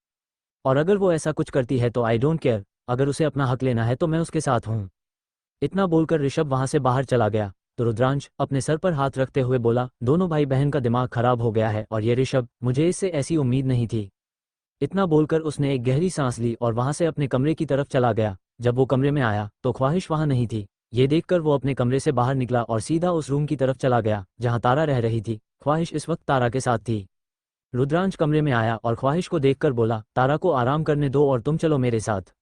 और अगर वो ऐसा कुछ करती है तो आई डोंट केयर, अगर उसे अपना हक लेना है तो मैं उसके साथ हूँ। इतना बोलकर ऋषभ वहां से बाहर चला गया। तो रुद्रांश अपने सर पर हाथ रखते हुए बोला, दोनों भाई बहन का दिमाग खराब हो गया है, और ये ऋषभ, मुझे इससे ऐसी उम्मीद नहीं थी। इतना बोलकर उसने एक गहरी सांस ली और वहां से अपने कमरे की तरफ चला गया। जब वो कमरे में आया तो ख्वाहिश वहां नहीं थी। ये देखकर वो अपने कमरे से बाहर निकला और सीधा उस रूम की तरफ चला गया जहां तारा रह रही थी। ख्वाहिश इस वक्त तारा के साथ थी। रुद्रांश कमरे में आया और ख्वाहिश को देखकर बोला, तारा को आराम करने दो और तुम चलो मेरे साथ।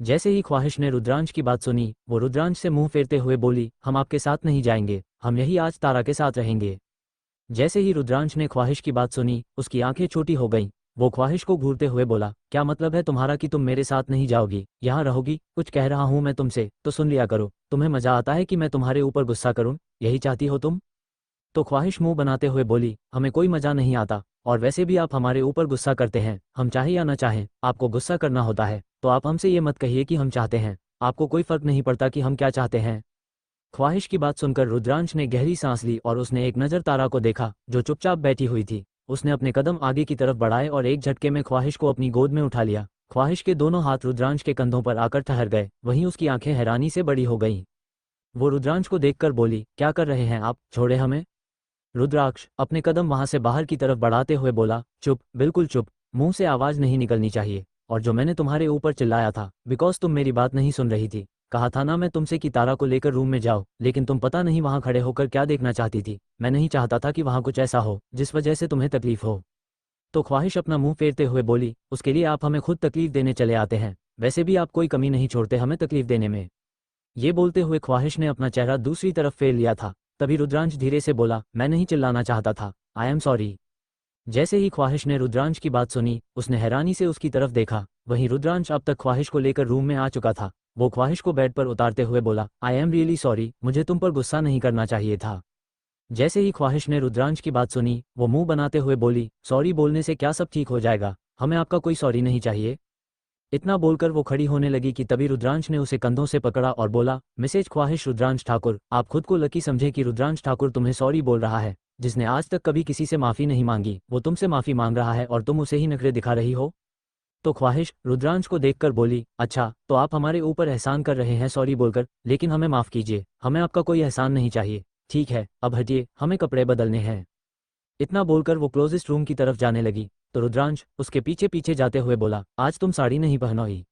जैसे ही ख्वाहिश ने रुद्रांश की बात सुनी, वो रुद्रांश से मुंह फेरते हुए बोली, हम आपके साथ नहीं जाएंगे, हम यही आज तारा के साथ रहेंगे। जैसे ही रुद्रांश ने ख्वाहिश की बात सुनी, उसकी आंखें छोटी हो गईं। वो ख्वाहिश को घूरते हुए बोला, क्या मतलब है तुम्हारा कि तुम मेरे साथ नहीं जाओगी, यहाँ रहोगी? कुछ कह रहा हूँ मैं तुमसे, तो सुन लिया करो। तुम्हें मजा आता है कि मैं तुम्हारे ऊपर गुस्सा करूँ, यही चाहती हो तुम? तो ख्वाहिश मुंह बनाते हुए बोली, हमें कोई मजा नहीं आता, और वैसे भी आप हमारे ऊपर गुस्सा करते हैं, हम चाहे या ना चाहें आपको गुस्सा करना होता है, तो आप हमसे ये मत कहिए कि हम चाहते हैं, आपको कोई फर्क नहीं पड़ता कि हम क्या चाहते हैं। ख्वाहिश की बात सुनकर रुद्रांश ने गहरी सांस ली और उसने एक नज़र तारा को देखा, जो चुपचाप बैठी हुई थी। उसने अपने कदम आगे की तरफ बढ़ाए और एक झटके में ख्वाहिश को अपनी गोद में उठा लिया। ख्वाहिश के दोनों हाथ रुद्रांश के कंधों पर आकर ठहर गए, वहीं उसकी आंखें हैरानी से बड़ी हो गईं। वो रुद्रांश को देखकर बोली, क्या कर रहे हैं आप, छोड़े हमें। रुद्राक्ष अपने कदम वहां से बाहर की तरफ बढ़ाते हुए बोला, चुप, बिल्कुल चुप, मुंह से आवाज नहीं निकलनी चाहिए। और जो मैंने तुम्हारे ऊपर चिल्लाया था, बिकॉज तुम मेरी बात नहीं सुन रही थी। कहा था ना मैं तुमसे कि तारा को लेकर रूम में जाओ, लेकिन तुम पता नहीं वहां खड़े होकर क्या देखना चाहती थी। मैं नहीं चाहता था कि वहां कुछ ऐसा हो जिस वजह से तुम्हें तकलीफ हो। तो ख्वाहिश अपना मुंह फेरते हुए बोली, उसके लिए आप हमें खुद तकलीफ देने चले आते हैं, वैसे भी आप कोई कमी नहीं छोड़ते हमें तकलीफ देने में। ये बोलते हुए ख्वाहिश ने अपना चेहरा दूसरी तरफ फेर लिया था। तभी रुद्रांश धीरे से बोला, मैं नहीं चिल्लाना चाहता था, आई एम सॉरी। जैसे ही ख्वाहिश ने रुद्रांश की बात सुनी, उसने हैरानी से उसकी तरफ देखा। वहीं रुद्रांश अब तक ख्वाहिश को लेकर रूम में आ चुका था। वो ख्वाहिश को बेड पर उतारते हुए बोला, आई एम रियली सॉरी, मुझे तुम पर गुस्सा नहीं करना चाहिए था। जैसे ही ख्वाहिश ने रुद्रांश की बात सुनी, वो मुंह बनाते हुए बोली, सॉरी बोलने से क्या सब ठीक हो जाएगा, हमें आपका कोई सॉरी नहीं चाहिए। इतना बोलकर वो खड़ी होने लगी कि तभी रुद्रांश ने उसे कंधों से पकड़ा और बोला, मिसेज ख्वाहिश रुद्रांश ठाकुर, आप खुद को लकी समझे कि रुद्रांश ठाकुर तुम्हें सॉरी बोल रहा है। जिसने आज तक कभी किसी से माफ़ी नहीं मांगी, वो तुमसे माफ़ी मांग रहा है और तुम उसे ही नखरे दिखा रही हो। तो ख्वाहिश रुद्रांश को देखकर बोली, अच्छा तो आप हमारे ऊपर एहसान कर रहे हैं सॉरी बोलकर, लेकिन हमें माफ़ कीजिए, हमें आपका कोई एहसान नहीं चाहिए। ठीक है, अब हटिए, हमें कपड़े बदलने हैं। इतना बोलकर वो क्लोजेस्ट रूम की तरफ जाने लगी, तो रुद्रांश उसके पीछे पीछे जाते हुए बोला, आज तुम साड़ी नहीं पहनोगी।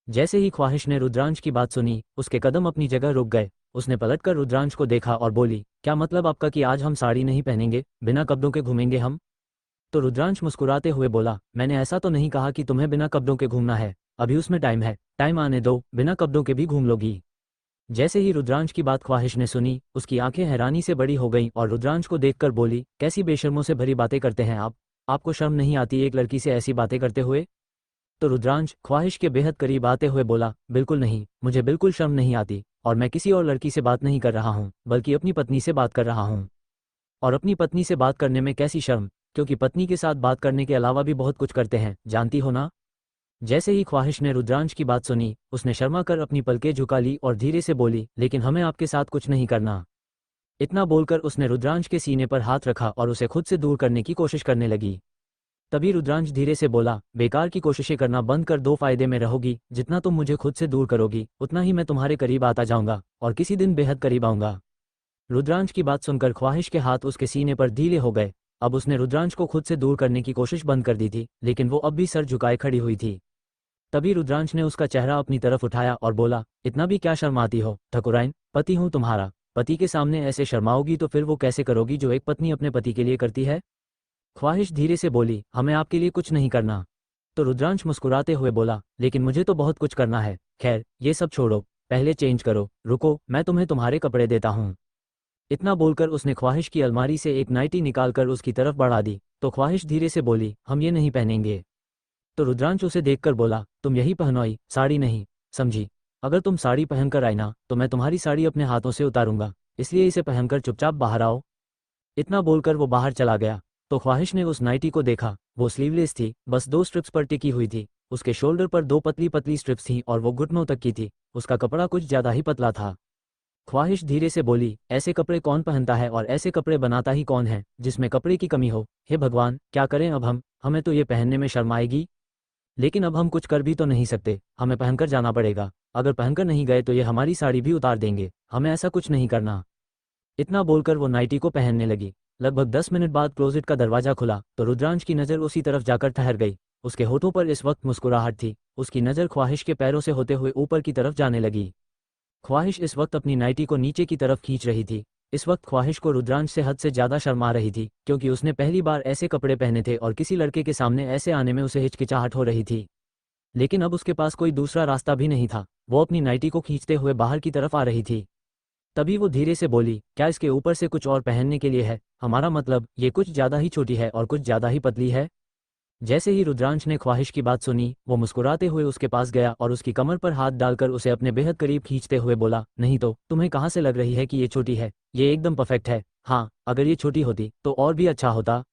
जैसे ही ख्वाहिश ने रुद्रांश की बात सुनी, उसके कदम अपनी जगह रुक गए। उसने पलटकर रुद्रांश को देखा और बोली, क्या मतलब आपका कि आज हम साड़ी नहीं पहनेंगे, बिना कपड़ों के घूमेंगे हम? तो रुद्रांश मुस्कुराते हुए बोला, मैंने ऐसा तो नहीं कहा कि तुम्हें बिना कपड़ों के घूमना है, अभी उसमें टाइम है, टाइम आने दो, बिना कपड़ों के भी घूम लोगी। जैसे ही रुद्रांश की बात ख्वाहिश ने सुनी, उसकी आंखें हैरानी से बड़ी हो गईं और रुद्रांश को देखकर बोली, कैसी बेशर्मों से भरी बातें करते हैं आप, आपको शर्म नहीं आती एक लड़की से ऐसी बातें करते हुए? तो रुद्रांश ख्वाहिश के बेहद करीब आते हुए बोला, बिल्कुल नहीं, मुझे बिल्कुल शर्म नहीं आती, और मैं किसी और लड़की से बात नहीं कर रहा हूँ, बल्कि अपनी पत्नी से बात कर रहा हूँ। और अपनी पत्नी से बात करने में कैसी शर्म, क्योंकि पत्नी के साथ बात करने के अलावा भी बहुत कुछ करते हैं, जानती हो ना। जैसे ही ख्वाहिश ने रुद्रांश की बात सुनी, उसने शर्मा कर अपनी पलकें झुका ली और धीरे से बोली, लेकिन हमें आपके साथ कुछ नहीं करना। इतना बोलकर उसने रुद्रांश के सीने पर हाथ रखा और उसे खुद से दूर करने की कोशिश करने लगी। तभी रुद्रांश धीरे से बोला, बेकार की कोशिशें करना बंद कर दो, फायदे में रहोगी, जितना तुम मुझे खुद से दूर करोगी उतना ही मैं तुम्हारे करीब आता जाऊंगा, और किसी दिन बेहद करीब आऊंगा। रुद्रांश की बात सुनकर ख्वाहिश के हाथ उसके सीने पर ढीले हो गए। अब उसने रुद्रांश को खुद से दूर करने की कोशिश बंद कर दी थी, लेकिन वो अब भी सर झुकाए खड़ी हुई थी। तभी रुद्रांश ने उसका चेहरा अपनी तरफ उठाया और बोला, इतना भी क्या शर्माती हो ठकुराइन, पति हूं तुम्हारा, पति के सामने ऐसे शर्माओगी तो फिर वो कैसे करोगी जो एक पत्नी अपने पति के लिए करती है? ख्वाहिश धीरे से बोली, हमें आपके लिए कुछ नहीं करना। तो रुद्रांश मुस्कुराते हुए बोला, लेकिन मुझे तो बहुत कुछ करना है, खैर ये सब छोड़ो, पहले चेंज करो, रुको मैं तुम्हें तुम्हारे कपड़े देता हूँ। इतना बोलकर उसने ख्वाहिश की अलमारी से एक नाइटी निकालकर उसकी तरफ बढ़ा दी। तो ख्वाहिश धीरे से बोली, हम ये नहीं पहनेंगे। तो रुद्रांश उसे देखकर बोला, तुम यही पहनोई, साड़ी नहीं, समझी? अगर तुम साड़ी पहनकर आई ना, तो मैं तुम्हारी साड़ी अपने हाथों से उतारूंगा, इसलिए इसे पहनकर चुपचाप बाहर आओ। इतना बोलकर वो बाहर चला गया। तो ख्वाहिश ने उस नाइटी को देखा, वो स्लीवलेस थी, बस 2 स्ट्रिप्स पर टिकी हुई थी। उसके शोल्डर पर 2 पतली पतली स्ट्रिप्स थीं और वो घुटनों तक की थी। उसका कपड़ा कुछ ज्यादा ही पतला था। ख्वाहिश धीरे से बोली, ऐसे कपड़े कौन पहनता है और ऐसे कपड़े बनाता ही कौन है जिसमें कपड़े की कमी हो? हे भगवान, क्या करें अब हम, हमें तो ये पहनने में शर्म आएगी। लेकिन अब हम कुछ कर भी तो नहीं सकते, हमें पहनकर जाना पड़ेगा। अगर पहनकर नहीं गए तो ये हमारी साड़ी भी उतार देंगे, हमें ऐसा कुछ नहीं करना। इतना बोलकर वो नाइटी को पहनने लगी। लगभग 10 मिनट बाद क्लोजेट का दरवाजा खुला तो रुद्रांश की नज़र उसी तरफ जाकर ठहर गई। उसके होठों पर इस वक्त मुस्कुराहट थी। उसकी नज़र ख्वाहिश के पैरों से होते हुए ऊपर की तरफ जाने लगी। ख्वाहिश इस वक्त अपनी नाइटी को नीचे की तरफ खींच रही थी। इस वक्त ख्वाहिश को रुद्रांश से हद से ज़्यादा शर्मा रही थी, क्योंकि उसने पहली बार ऐसे कपड़े पहने थे और किसी लड़के के सामने ऐसे आने में उसे हिचकिचाहट हो रही थी। लेकिन अब उसके पास कोई दूसरा रास्ता भी नहीं था। वो अपनी नाइटी को खींचते हुए बाहर की तरफ आ रही थी। तभी वो धीरे से बोली, क्या इसके ऊपर से कुछ और पहनने के लिए है? हमारा मतलब, ये कुछ ज़्यादा ही छोटी है और कुछ ज़्यादा ही पतली है। जैसे ही रुद्रांश ने ख्वाहिश की बात सुनी, वो मुस्कुराते हुए उसके पास गया और उसकी कमर पर हाथ डालकर उसे अपने बेहद करीब खींचते हुए बोला, नहीं तो तुम्हें कहाँ से लग रही है कि ये छोटी है? ये एकदम परफेक्ट है। हाँ, अगर ये छोटी होती तो और भी अच्छा होता।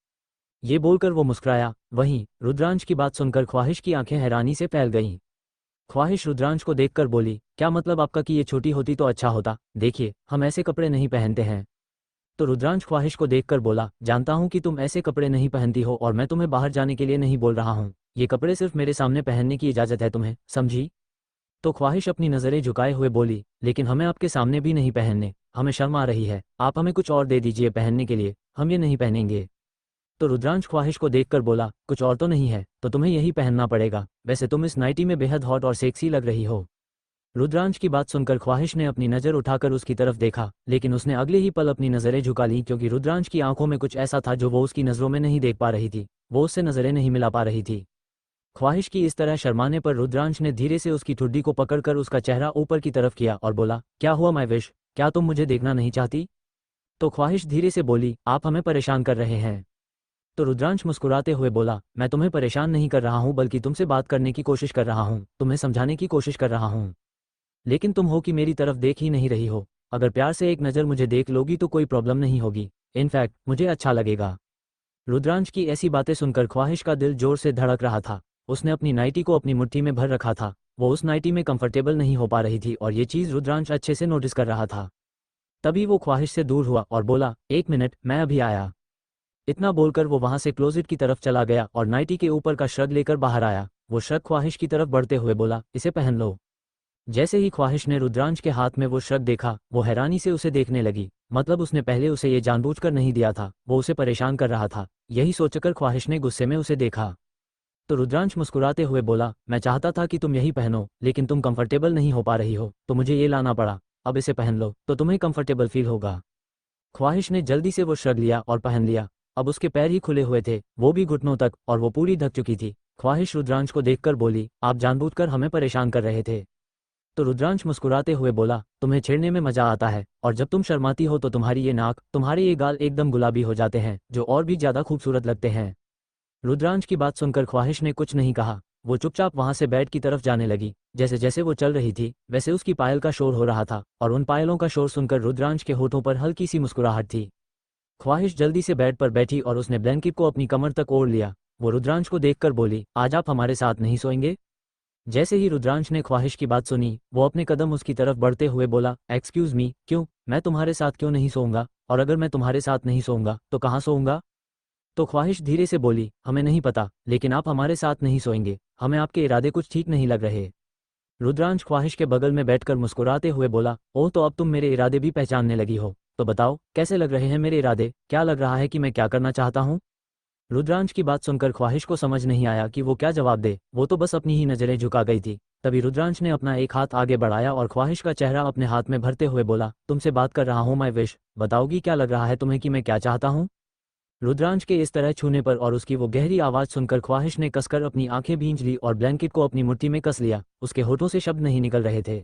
ये बोलकर वो मुस्कुराया। वहीं रुद्रांश की बात सुनकर ख्वाहिश की आंखें हैरानी से फैल गईं। ख्वाहिश रुद्रांश को देखकर बोली, क्या मतलब आपका कि ये छोटी होती तो अच्छा होता? देखिए, हम ऐसे कपड़े नहीं पहनते हैं। तो रुद्रांश ख्वाहिश को देखकर बोला, जानता हूं कि तुम ऐसे कपड़े नहीं पहनती हो और मैं तुम्हें बाहर जाने के लिए नहीं बोल रहा हूं। ये कपड़े सिर्फ मेरे सामने पहनने की इजाजत है तुम्हें, समझी? तो ख्वाहिश अपनी नज़रें झुकाए हुए बोली, लेकिन हमें आपके सामने भी नहीं पहनने, हमें शर्म आ रही है। आप हमें कुछ और दे दीजिए पहनने के लिए, हम ये नहीं पहनेंगे। तो रुद्रांश ख्वाहिश को देखकर बोला, कुछ और तो नहीं है, तो तुम्हें यही पहनना पड़ेगा। वैसे तुम इस नाइटी में बेहद हॉट और सेक्सी लग रही हो। रुद्रांश की बात सुनकर ख्वाहिश ने अपनी नज़र उठाकर उसकी तरफ देखा, लेकिन उसने अगले ही पल अपनी नज़रें झुका लीं क्योंकि रुद्रांश की आंखों में कुछ ऐसा था जो वो उसकी नज़रों में नहीं देख पा रही थी। वो उससे नज़रें नहीं मिला पा रही थी। ख्वाहिश की इस तरह शर्माने पर रुद्रांश ने धीरे से उसकी ठुड्डी को पकड़कर उसका चेहरा ऊपर की तरफ किया और बोला, क्या हुआ माय विश, क्या तुम मुझे देखना नहीं चाहती? तो ख्वाहिश धीरे से बोली, आप हमें परेशान कर रहे हैं। तो रुद्रांश मुस्कुराते हुए बोला, मैं तुम्हें परेशान नहीं कर रहा हूं बल्कि तुमसे बात करने की कोशिश कर रहा हूं, तुम्हें समझाने की कोशिश कर रहा हूं। लेकिन तुम हो कि मेरी तरफ देख ही नहीं रही हो। अगर प्यार से एक नज़र मुझे देख लोगी तो कोई प्रॉब्लम नहीं होगी। इनफैक्ट मुझे अच्छा लगेगा। रुद्रांश की ऐसी बातें सुनकर ख्वाहिश का दिल जोर से धड़क रहा था। उसने अपनी नाइटी को अपनी मुट्ठी में भर रखा था। वो उस नाइटी में कंफर्टेबल नहीं हो पा रही थी और ये चीज़ रुद्रांश अच्छे से नोटिस कर रहा था। तभी वो ख्वाहिश से दूर हुआ और बोला, एक मिनट, मैं अभी आया। इतना बोलकर वो वहां से क्लोजेट की तरफ चला गया और नाइटी के ऊपर का श्रग लेकर बाहर आया। वो श्रग ख्वाहिश की तरफ बढ़ते हुए बोला, इसे पहन लो। जैसे ही ख्वाहिश ने रुद्रांश के हाथ में वो श्रग देखा, वो हैरानी से उसे देखने लगी। मतलब उसने पहले उसे ये जानबूझकर नहीं दिया था, वो उसे परेशान कर रहा था। यही सोचकर ख्वाहिश ने गुस्से में उसे देखा। तो रुद्रांश मुस्कुराते हुए बोला, मैं चाहता था कि तुम यही पहनो, लेकिन तुम कंफर्टेबल नहीं हो पा रही हो तो मुझे ये लाना पड़ा। अब इसे पहन लो तो तुम्हें कंफर्टेबल फील होगा। ख्वाहिश ने जल्दी से वो श्रग लिया और पहन लिया। अब उसके पैर ही खुले हुए थे, वो भी घुटनों तक, और वो पूरी ढक चुकी थी। ख्वाहिश रुद्रांश को देखकर बोली, आप जानबूझकर हमें परेशान कर रहे थे। तो रुद्रांश मुस्कुराते हुए बोला, तुम्हें छेड़ने में मजा आता है, और जब तुम शर्माती हो तो तुम्हारी ये नाक, तुम्हारे ये गाल एकदम गुलाबी हो जाते हैं, जो और भी ज्यादा खूबसूरत लगते हैं। रुद्रांश की बात सुनकर ख्वाहिश ने कुछ नहीं कहा। वो चुपचाप वहां से बेड की तरफ जाने लगी। जैसे जैसे वो चल रही थी, वैसे उसकी पायल का शोर हो रहा था, और उन पायलों का शोर सुनकर रुद्रांश के होठों पर हल्की सी मुस्कुराहट थी। ख्वाहिश जल्दी से बेड पर बैठी और उसने ब्लैंकेट को अपनी कमर तक ओढ़ लिया। वो रुद्रांश को देखकर बोली, आज आप हमारे साथ नहीं सोएंगे? जैसे ही रुद्रांश ने ख्वाहिश की बात सुनी, वो अपने कदम उसकी तरफ बढ़ते हुए बोला, एक्सक्यूज मी, क्यों? मैं तुम्हारे साथ क्यों नहीं सोऊंगा? और अगर मैं तुम्हारे साथ नहीं सोऊंगा तो कहाँ सोऊंगा? तो ख्वाहिश धीरे से बोली, हमें नहीं पता, लेकिन आप हमारे साथ नहीं सोएंगे। हमें आपके इरादे कुछ ठीक नहीं लग रहे। रुद्रांश ख्वाहिश के बगल में बैठकर मुस्कुराते हुए बोला, ओह, तो अब तुम मेरे इरादे भी पहचानने लगी हो। तो बताओ, कैसे लग रहे हैं मेरे इरादे? क्या लग रहा है कि मैं क्या करना चाहता हूँ? रुद्रांश की बात सुनकर ख्वाहिश को समझ नहीं आया कि वो क्या जवाब दे। वो तो बस अपनी ही नज़रें झुका गई थी। तभी रुद्रांश ने अपना एक हाथ आगे बढ़ाया और ख्वाहिश का चेहरा अपने हाथ में भरते हुए बोला, तुमसे बात कर रहा हूँ माय विश, बताओगी क्या लग रहा है तुम्हें कि मैं क्या चाहता हूँ? रुद्रांश के इस तरह छूने पर और उसकी वो गहरी आवाज़ सुनकर ख्वाहिश ने कसकर अपनी आंखें भींच ली और ब्लैंकेट को अपनी मुट्ठी में कस लिया। उसके होठों से शब्द नहीं निकल रहे थे।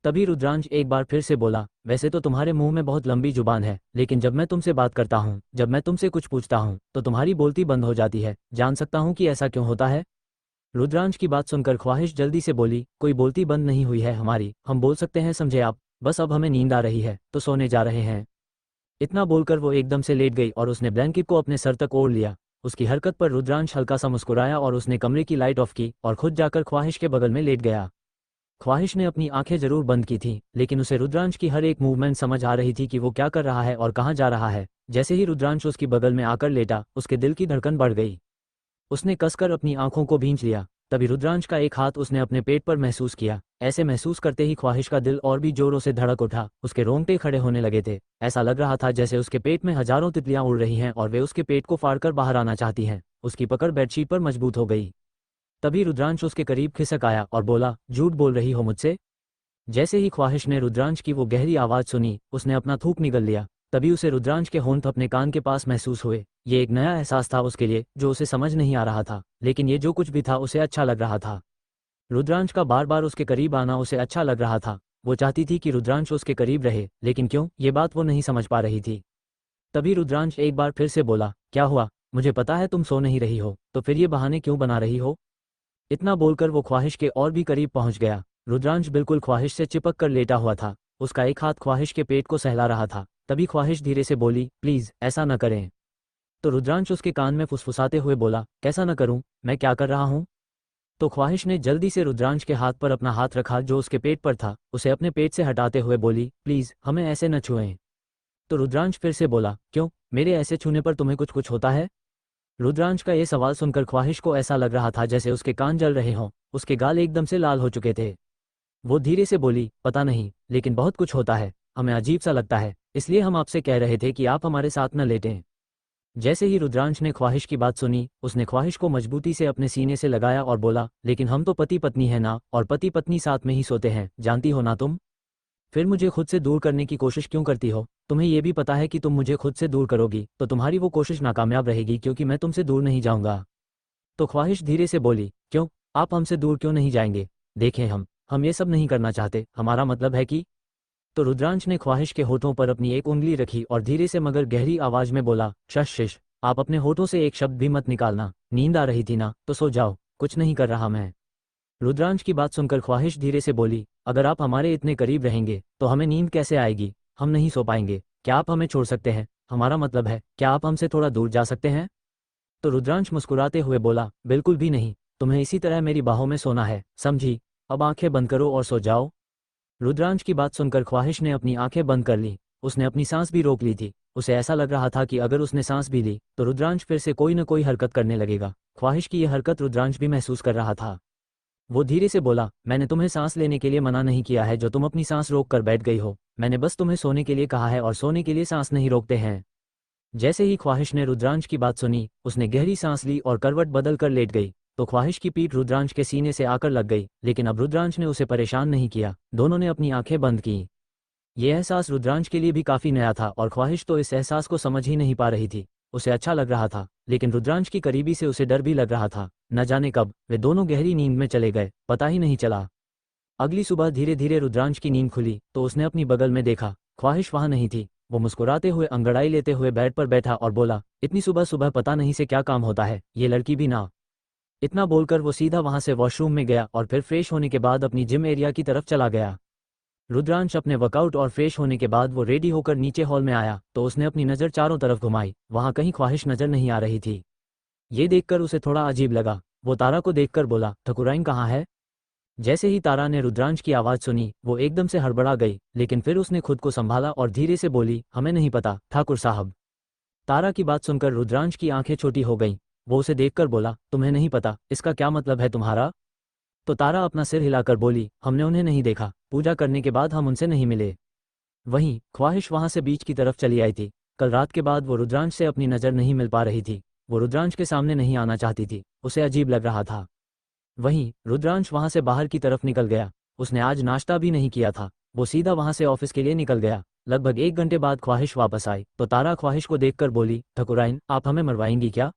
तभी रुद्रांश एक बार फिर से बोला, वैसे तो तुम्हारे मुंह में बहुत लंबी जुबान है, लेकिन जब मैं तुमसे बात करता हूँ, जब मैं तुमसे कुछ पूछता हूँ, तो तुम्हारी बोलती बंद हो जाती है। जान सकता हूँ कि ऐसा क्यों होता है? रुद्रांश की बात सुनकर ख्वाहिश जल्दी से बोली, कोई बोलती बंद नहीं हुई है हमारी, हम बोल सकते हैं, समझे आप? बस अब हमें नींद आ रही है तो सोने जा रहे हैं। इतना बोलकर वो एकदम से लेट गई और उसने ब्लैंकेट को अपने सर तक ओढ़ लिया। उसकी हरकत पर रुद्रांश हल्का सा मुस्कुराया और उसने कमरे की लाइट ऑफ की और खुद जाकर ख्वाहिश के बगल में लेट गया। ख्वाहिश ने अपनी आंखें जरूर बंद की थी, लेकिन उसे रुद्रांश की हर एक मूवमेंट समझ आ रही थी कि वो क्या कर रहा है और कहाँ जा रहा है। जैसे ही रुद्रांश उसकी बगल में आकर लेटा, उसके दिल की धड़कन बढ़ गई। उसने कसकर अपनी आंखों को भींच लिया। तभी रुद्रांश का एक हाथ उसने अपने पेट पर महसूस किया। ऐसे महसूस करते ही ख्वाहिश का दिल और भी जोरों से धड़क उठा। उसके रोंगटे खड़े होने लगे थे। ऐसा लग रहा था जैसे उसके पेट में हजारों तितलियां उड़ रही हैं और वे उसके पेट को फाड़कर बाहर आना चाहती हैं। उसकी पकड़ बेडशीट पर मजबूत हो गई। तभी रुद्रांश उसके करीब खिसक आया और बोला, झूठ बोल रही हो मुझसे? जैसे ही ख्वाहिश ने रुद्रांश की वो गहरी आवाज़ सुनी, उसने अपना थूक निगल लिया। तभी उसे रुद्रांश के होंठ अपने कान के पास महसूस हुए। ये एक नया एहसास था उसके लिए, जो उसे समझ नहीं आ रहा था, लेकिन ये जो कुछ भी था उसे अच्छा लग रहा था। रुद्रांश का बार बार उसके करीब आना उसे अच्छा लग रहा था। वो चाहती थी कि रुद्रांश उसके करीब रहे, लेकिन क्यों, ये बात वो नहीं समझ पा रही थी। तभी रुद्रांश एक बार फिर से बोला, क्या हुआ? मुझे पता है तुम सो नहीं रही हो, तो फिर ये बहाने क्यों बना रही हो? इतना बोलकर वो ख्वाहिश के और भी करीब पहुंच गया। रुद्रांश बिल्कुल ख्वाहिश से चिपक कर लेटा हुआ था। उसका एक हाथ ख्वाहिश के पेट को सहला रहा था। तभी ख्वाहिश धीरे से बोली, प्लीज ऐसा न करें। तो रुद्रांश उसके कान में फुसफुसाते हुए बोला, कैसा न करूं, मैं क्या कर रहा हूं? तो ख्वाहिश ने जल्दी से रुद्रांश के हाथ पर अपना हाथ रखा जो उसके पेट पर था, उसे अपने पेट से हटाते हुए बोली, प्लीज हमें ऐसे न छुएं। तो रुद्रांश फिर से बोला, क्यों, मेरे ऐसे छूने पर तुम्हें कुछ कुछ होता है? रुद्रांश का ये सवाल सुनकर ख्वाहिश को ऐसा लग रहा था जैसे उसके कान जल रहे हों। उसके गाल एकदम से लाल हो चुके थे। वो धीरे से बोली, पता नहीं, लेकिन बहुत कुछ होता है, हमें अजीब सा लगता है, इसलिए हम आपसे कह रहे थे कि आप हमारे साथ न लेटें। जैसे ही रुद्रांश ने ख्वाहिश की बात सुनी, उसने ख्वाहिश को मजबूती से अपने सीने से लगाया और बोला, लेकिन हम तो पति पत्नी हैं ना, और पति पत्नी साथ में ही सोते हैं, जानती हो ना तुम? फिर मुझे खुद से दूर करने की कोशिश क्यों करती हो? तुम्हें यह भी पता है कि तुम मुझे खुद से दूर करोगी तो तुम्हारी वो कोशिश नाकामयाब रहेगी, क्योंकि मैं तुमसे दूर नहीं जाऊंगा। तो ख्वाहिश धीरे से बोली, क्यों, आप हमसे दूर क्यों नहीं जाएंगे? देखें, हम ये सब नहीं करना चाहते, हमारा मतलब है कि। तो रुद्रांश ने ख्वाहिश के होठों पर अपनी एक उंगली रखी और धीरे से मगर गहरी आवाज में बोला, शश शिश, आप अपने होठों से एक शब्द भी मत निकालना, नींद आ रही थी ना, तो सो जाओ, कुछ नहीं कर रहा मैं। रुद्रांश की बात सुनकर ख्वाहिश धीरे से बोली, अगर आप हमारे इतने करीब रहेंगे तो हमें नींद कैसे आएगी? हम नहीं सो पाएंगे। क्या आप हमें छोड़ सकते हैं? हमारा मतलब है, क्या आप हमसे थोड़ा दूर जा सकते हैं? तो रुद्रांश मुस्कुराते हुए बोला, बिल्कुल भी नहीं, तुम्हें इसी तरह मेरी बाहों में सोना है, समझी? अब आंखें बंद करो और सो जाओ। रुद्रांश की बात सुनकर ख्वाहिश ने अपनी आंखें बंद कर ली। उसने अपनी सांस भी रोक ली थी। उसे ऐसा लग रहा था कि अगर उसने सांस भी ली तो रुद्रांश फिर से कोई न कोई हरकत करने लगेगा। ख्वाहिश की यह हरकत रुद्रांश भी महसूस कर रहा था। वो धीरे से बोला, मैंने तुम्हें सांस लेने के लिए मना नहीं किया है जो तुम अपनी सांस रोक कर बैठ गई हो। मैंने बस तुम्हें सोने के लिए कहा है, और सोने के लिए सांस नहीं रोकते हैं। जैसे ही ख्वाहिश ने रुद्रांश की बात सुनी, उसने गहरी सांस ली और करवट बदल कर लेट गई। तो ख्वाहिश की पीठ रुद्रांश के सीने से आकर लग गई, लेकिन अब रुद्रांश ने उसे परेशान नहीं किया। दोनों ने अपनी आंखें बंद की। यह एहसास रुद्रांश के लिए भी काफी नया था और ख्वाहिश तो इस एहसास को समझ ही नहीं पा रही थी। उसे अच्छा लग रहा था, लेकिन रुद्रांश की करीबी से उसे डर भी लग रहा था। न जाने कब वे दोनों गहरी नींद में चले गए, पता ही नहीं चला। अगली सुबह धीरे धीरे रुद्रांश की नींद खुली तो उसने अपनी बगल में देखा, ख्वाहिश वहां नहीं थी। वो मुस्कुराते हुए अंगड़ाई लेते हुए बेड पर बैठा और बोला, इतनी सुबह सुबह पता नहीं से क्या काम होता है, ये लड़की भी ना। इतना बोलकर वो सीधा वहां से वॉशरूम में गया और फिर फ्रेश होने के बाद अपनी जिम एरिया की तरफ चला गया। रुद्रांश अपने वर्कआउट और फ्रेश होने के बाद वो रेडी होकर नीचे हॉल में आया तो उसने अपनी नज़र चारों तरफ घुमाई। वहां कहीं ख्वाहिश नजर नहीं आ रही थी। ये देखकर उसे थोड़ा अजीब लगा। वो तारा को देखकर बोला, ठकुराइन कहाँ है? जैसे ही तारा ने रुद्रांश की आवाज़ सुनी, वो एकदम से हड़बड़ा गई, लेकिन फिर उसने खुद को संभाला और धीरे से बोली, हमें नहीं पता ठाकुर साहब। तारा की बात सुनकर रुद्रांश की आंखें छोटी हो गईं। वो उसे देखकर बोला, तुम्हें नहीं पता, इसका क्या मतलब है तुम्हारा? तो तारा अपना सिर हिलाकर बोली, हमने उन्हें नहीं देखा, पूजा करने के बाद हम उनसे नहीं मिले। वहीं ख्वाहिश वहां से बीच की तरफ चली आई थी। कल रात के बाद वो रुद्रांश से अपनी नज़र नहीं मिल पा रही थी। वो रुद्रांश के सामने नहीं आना चाहती थी, उसे अजीब लग रहा था। वहीं रुद्रांश वहां से बाहर की तरफ निकल गया। उसने आज नाश्ता भी नहीं किया था। वो सीधा वहां से ऑफिस के लिए निकल गया। लगभग 1 घंटे बाद ख्वाहिश वापस आई तो तारा ख्वाहिश को देखकर बोली, ठकुराइन आप हमें मरवाएंगी क्या?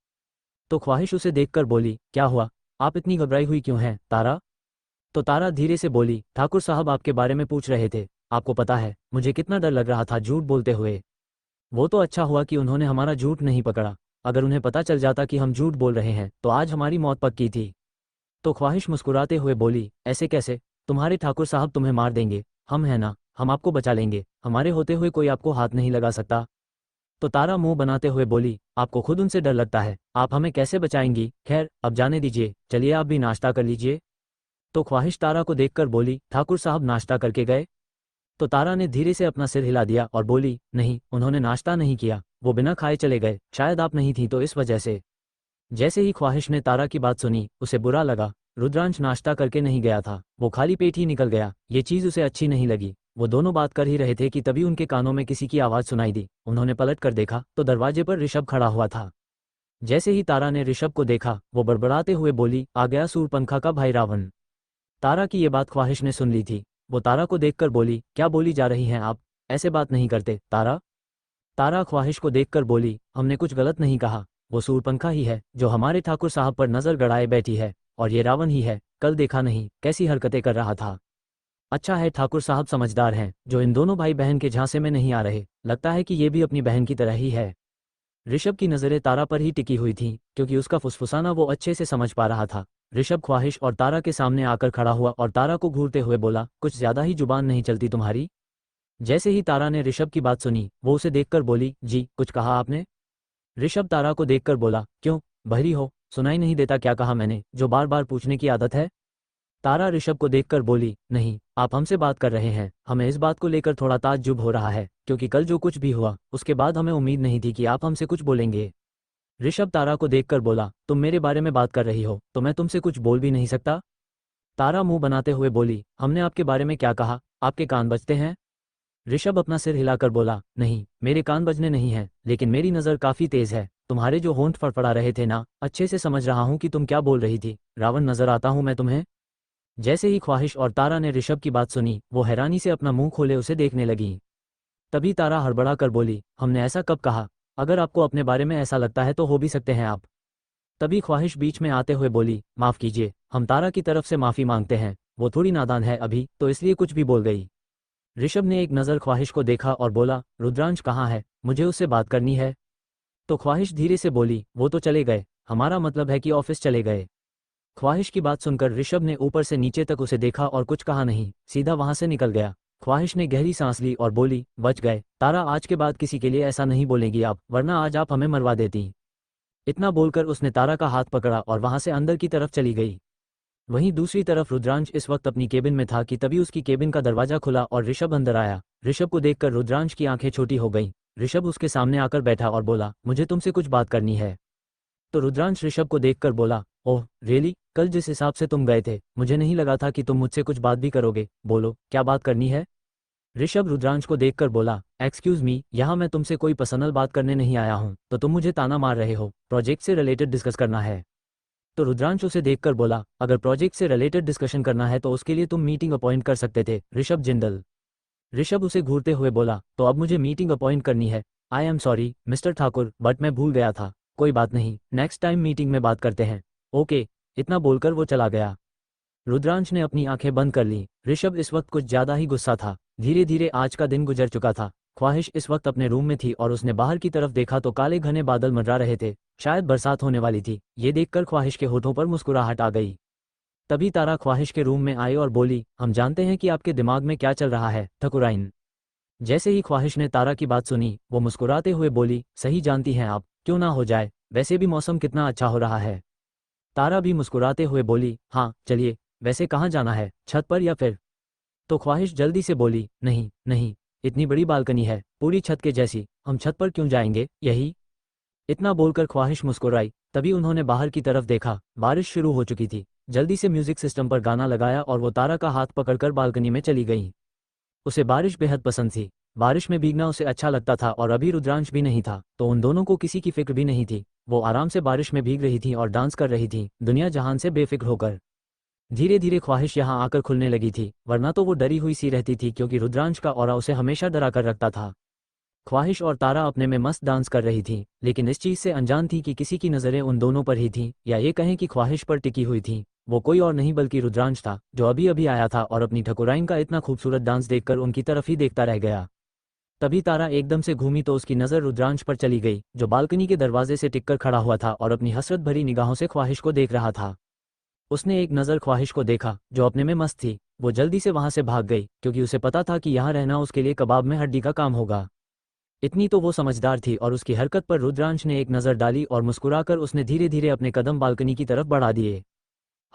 तो ख्वाहिश उसे देखकर बोली, क्या हुआ, आप इतनी घबराई हुई क्यों हैं तारा? तो तारा धीरे से बोली, ठाकुर साहब आपके बारे में पूछ रहे थे। आपको पता है मुझे कितना डर लग रहा था झूठ बोलते हुए। वो तो अच्छा हुआ कि उन्होंने हमारा झूठ नहीं पकड़ा। अगर उन्हें पता चल जाता कि हम झूठ बोल रहे हैं तो आज हमारी मौत पक्की थी। तो ख्वाहिश मुस्कुराते हुए बोली, ऐसे कैसे? तुम्हारे ठाकुर साहब तुम्हें मार देंगे। हम हैं ना, हम आपको बचा लेंगे। हमारे होते हुए कोई आपको हाथ नहीं लगा सकता। तो तारा मुंह बनाते हुए बोली, आपको खुद उनसे डर लगता है, आप हमें कैसे बचाएंगी? खैर अब जाने दीजिए, चलिए आप भी नाश्ता कर लीजिए। तो ख्वाहिश तारा को देखकर बोली, ठाकुर साहब नाश्ता करके गए? तो तारा ने धीरे से अपना सिर हिला दिया और बोली, नहीं, उन्होंने नाश्ता नहीं किया, वो बिना खाए चले गए, शायद आप नहीं थी तो इस वजह से। जैसे ही ख्वाहिश ने तारा की बात सुनी, उसे बुरा लगा। रुद्रांश नाश्ता करके नहीं गया था, वो खाली पेट ही निकल गया। ये चीज़ उसे अच्छी नहीं लगी। वो दोनों बात कर ही रहे थे कि तभी उनके कानों में किसी की आवाज़ सुनाई दी। उन्होंने पलट कर देखा तो दरवाजे पर ऋषभ खड़ा हुआ था। जैसे ही तारा ने ऋषभ को देखा, वो बड़बड़ाते हुए बोली, आ गया सूरपंखा का भाई रावण। तारा की ये बात ख्वाहिश ने सुन ली थी। वो तारा को देखकर बोली, क्या बोली जा रही हैं आप? ऐसे बात नहीं करते तारा। तारा ख्वाहिश को देखकर बोली, हमने कुछ गलत नहीं कहा। वो सूरपंखा ही है जो हमारे ठाकुर साहब पर नजर गड़ाए बैठी है, और ये रावण ही है, कल देखा नहीं कैसी हरकतें कर रहा था। अच्छा है ठाकुर साहब समझदार हैं, जो इन दोनों भाई बहन के झांसे में नहीं आ रहे, लगता है कि ये भी अपनी बहन की तरह ही है। ऋषभ की नज़रें तारा पर ही टिकी हुई थीं, क्योंकि उसका फुसफुसाना वो अच्छे से समझ पा रहा था। ऋषभ ख्वाहिश और तारा के सामने आकर खड़ा हुआ और तारा को घूरते हुए बोला, कुछ ज्यादा ही जुबान नहीं चलती तुम्हारी। जैसे ही तारा ने ऋषभ की बात सुनी, वो उसे देखकर बोली, जी कुछ कहा आपने? ऋषभ तारा को देखकर बोला, क्यों, बहरी हो, सुनाई नहीं देता क्या कहा मैंने, जो बार बार पूछने की आदत है? तारा ऋषभ को देखकर बोली, नहीं, आप हमसे बात कर रहे हैं, हमें इस बात को लेकर थोड़ा ताज्जुब हो रहा है, क्योंकि कल जो कुछ भी हुआ उसके बाद हमें उम्मीद नहीं थी कि आप हमसे कुछ बोलेंगे। ऋषभ तारा को देखकर बोला, तुम मेरे बारे में बात कर रही हो तो मैं तुमसे कुछ बोल भी नहीं सकता? तारा मुंह बनाते हुए बोली, हमने आपके बारे में क्या कहा, आपके कान बजते हैं? ऋषभ अपना सिर हिलाकर बोला, नहीं, मेरे कान बजने नहीं हैं, लेकिन मेरी नज़र काफ़ी तेज़ है, तुम्हारे जो होंठ फड़फड़ा रहे थे ना, अच्छे से समझ रहा हूँ कि तुम क्या बोल रही थी। रावण नजर आता हूँ मैं तुम्हें? जैसे ही ख्वाहिश और तारा ने ऋषभ की बात सुनी, वो हैरानी से अपना मुंह खोले उसे देखने लगी। तभी तारा हड़बड़ा कर बोली, हमने ऐसा कब कहा? अगर आपको अपने बारे में ऐसा लगता है तो हो भी सकते हैं आप। तभी ख्वाहिश बीच में आते हुए बोली, माफ़ कीजिए, हम तारा की तरफ से माफ़ी मांगते हैं, वो थोड़ी नादान है अभी, तो इसलिए कुछ भी बोल गई। ऋषभ ने एक नज़र ख्वाहिश को देखा और बोला, रुद्रांश कहाँ है, मुझे उससे बात करनी है। तो ख्वाहिश धीरे से बोली, वो तो चले गए, हमारा मतलब है कि ऑफिस चले गए। ख्वाहिश की बात सुनकर ऋषभ ने ऊपर से नीचे तक उसे देखा और कुछ कहा नहीं, सीधा वहां से निकल गया। ख्वाहिश ने गहरी सांस ली और बोली, बच गए तारा, आज के बाद किसी के लिए ऐसा नहीं बोलेगी आप, वरना आज आप हमें मरवा देती। इतना बोलकर उसने तारा का हाथ पकड़ा और वहां से अंदर की तरफ चली गई। वहीं दूसरी तरफ रुद्रांश इस वक्त अपनी केबिन में था कि तभी उसकी केबिन का दरवाजा खुला और ऋषभ अंदर आया। ऋषभ को देखकर रुद्रांश की आंखें छोटी हो गईं। ऋषभ उसके सामने आकर बैठा और बोला, मुझे तुमसे कुछ बात करनी है। तो रुद्रांश ऋषभ को देखकर बोला, ओह रियली, कल जिस हिसाब से तुम गए थे, मुझे नहीं लगा था कि तुम मुझसे कुछ बात भी करोगे, बोलो क्या बात करनी है? ऋषभ रुद्रांश को देखकर बोला, एक्सक्यूज मी, यहाँ मैं तुमसे कोई पर्सनल बात करने नहीं आया हूँ, तो तुम मुझे ताना मार रहे हो, प्रोजेक्ट से रिलेटेड डिस्कस करना है। तो रुद्रांश उसे देखकर बोला, अगर प्रोजेक्ट से रिलेटेड डिस्कशन करना है तो उसके लिए तुम मीटिंग अपॉइंट कर सकते थे, ऋषभ जिंदल। ऋषभ उसे घूरते हुए बोला, तो अब मुझे मीटिंग अपॉइंट करनी है? I am sorry mister Thakur, but मैं भूल गया था, कोई बात नहीं, नेक्स्ट टाइम मीटिंग में बात करते हैं, ओके। इतना बोलकर वो चला गया। रुद्रांश ने अपनी आंखें बंद कर लीं। ऋषभ इस वक्त कुछ ज्यादा ही गुस्सा था। धीरे धीरे आज का दिन गुजर चुका था। ख्वाहिश इस वक्त अपने रूम में थी और उसने बाहर की तरफ देखा तो काले घने बादल मंडरा रहे थे, शायद बरसात होने वाली थी। ये देखकर ख्वाहिश के होठों पर मुस्कुराहट आ गई। तभी तारा ख्वाहिश के रूम में आई और बोली, हम जानते हैं कि आपके दिमाग में क्या चल रहा है ठकुराइन। जैसे ही ख्वाहिश ने तारा की बात सुनी, वो मुस्कुराते हुए बोली, सही जानती हैं आप, क्यों ना हो जाए, वैसे भी मौसम कितना अच्छा हो रहा है। तारा भी मुस्कुराते हुए बोली, हाँ चलिए, वैसे कहाँ जाना है, छत पर या फिर? तो ख्वाहिश जल्दी से बोली, नहीं नहीं, इतनी बड़ी बालकनी है, पूरी छत के जैसी, हम छत पर क्यों जाएंगे, यही। इतना बोलकर ख्वाहिश मुस्कुराई। तभी उन्होंने बाहर की तरफ देखा, बारिश शुरू हो चुकी थी। जल्दी से म्यूजिक सिस्टम पर गाना लगाया और वो तारा का हाथ पकड़कर बालकनी में चली गई। उसे बारिश बेहद पसंद थी। बारिश में भीगना उसे अच्छा लगता था और अभी रुद्रांश भी नहीं था, तो उन दोनों को किसी की फिक्र भी नहीं थी। वो आराम से बारिश में भीग रही थी और डांस कर रही थी, दुनिया जहान से बेफिक्र होकर। धीरे धीरे ख्वाहिश यहाँ आकर खुलने लगी थी, वरना तो वो डरी हुई सी रहती थी, क्योंकि रुद्रांश का ऑरा उसे हमेशा डरा कर रखता था। ख्वाहिश और तारा अपने में मस्त डांस कर रही थी, लेकिन इस चीज़ से अनजान थी कि किसी की नज़रें उन दोनों पर ही थीं, या ये कहें कि ख्वाहिश पर टिकी हुई थी। वो कोई और नहीं बल्कि रुद्रांश था, जो अभी अभी आया था और अपनी ठकुराइन का इतना खूबसूरत डांस देखकर उनकी तरफ ही देखता रह गया। तभी तारा एकदम से घूमी तो उसकी नज़र रुद्रांश पर चली गई, जो बालकनी के दरवाजे से टिककर खड़ा हुआ था और अपनी हसरत भरी निगाहों से ख्वाहिश को देख रहा था। उसने एक नज़र ख्वाहिश को देखा, जो अपने में मस्त थी। वो जल्दी से वहां से भाग गई, क्योंकि उसे पता था कि यहाँ रहना उसके लिए कबाब में हड्डी का काम होगा। इतनी तो वो समझदार थी और उसकी हरकत पर रुद्रांश ने एक नज़र डाली और मुस्कुराकर उसने धीरे धीरे अपने कदम बालकनी की तरफ बढ़ा दिए।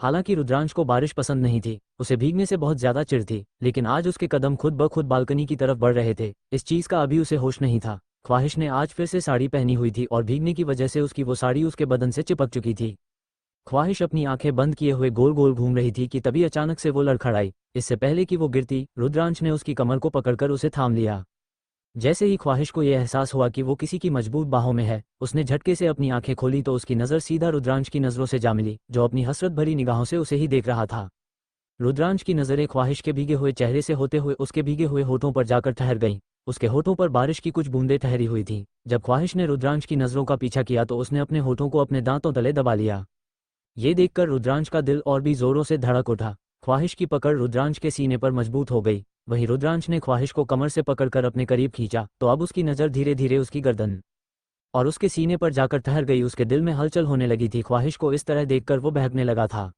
हालांकि रुद्रांश को बारिश पसंद नहीं थी, उसे भीगने से बहुत ज्यादा चिढ़ थी, लेकिन आज उसके कदम खुद ब खुद बालकनी की तरफ बढ़ रहे थे। इस चीज का अभी उसे होश नहीं था। ख्वाहिश ने आज फिर से साड़ी पहनी हुई थी और भीगने की वजह से उसकी वो साड़ी उसके बदन से चिपक चुकी थी। ख्वाहिश अपनी आंखें बंद किए हुए गोल गोल घूम रही थी कि तभी अचानक से वो लड़खड़ाई। इससे पहले कि वो गिरती, रुद्रांश ने उसकी कमर को पकड़कर उसे थाम लिया। जैसे ही ख्वाहिश को यह एहसास हुआ कि वो किसी की मजबूत बाहों में है, उसने झटके से अपनी आंखें खोली तो उसकी नज़र सीधा रुद्रांश की नज़रों से जा मिली, जो अपनी हसरत भरी निगाहों से उसे ही देख रहा था। रुद्रांश की नज़रें ख्वाहिश के भीगे हुए चेहरे से होते हुए उसके भीगे हुए होठों पर जाकर ठहर गईं। उसके होठों पर बारिश की कुछ बूंदें ठहरी हुई थीं। जब ख्वाहिश ने रुद्रांश की नज़रों का पीछा किया तो उसने अपने होठों को अपने दांतों तले दबा लिया। ये देखकर रुद्रांश का दिल और भी जोरों से धड़क उठा। ख्वाहिश की पकड़ रुद्रांश के सीने पर मजबूत हो गई। वहीं रुद्रांश ने ख्वाहिश को कमर से पकड़कर अपने करीब खींचा तो अब उसकी नज़र धीरे धीरे उसकी गर्दन और उसके सीने पर जाकर ठहर गई। उसके दिल में हलचल होने लगी थी। ख्वाहिश को इस तरह देखकर वो बहकने लगा था।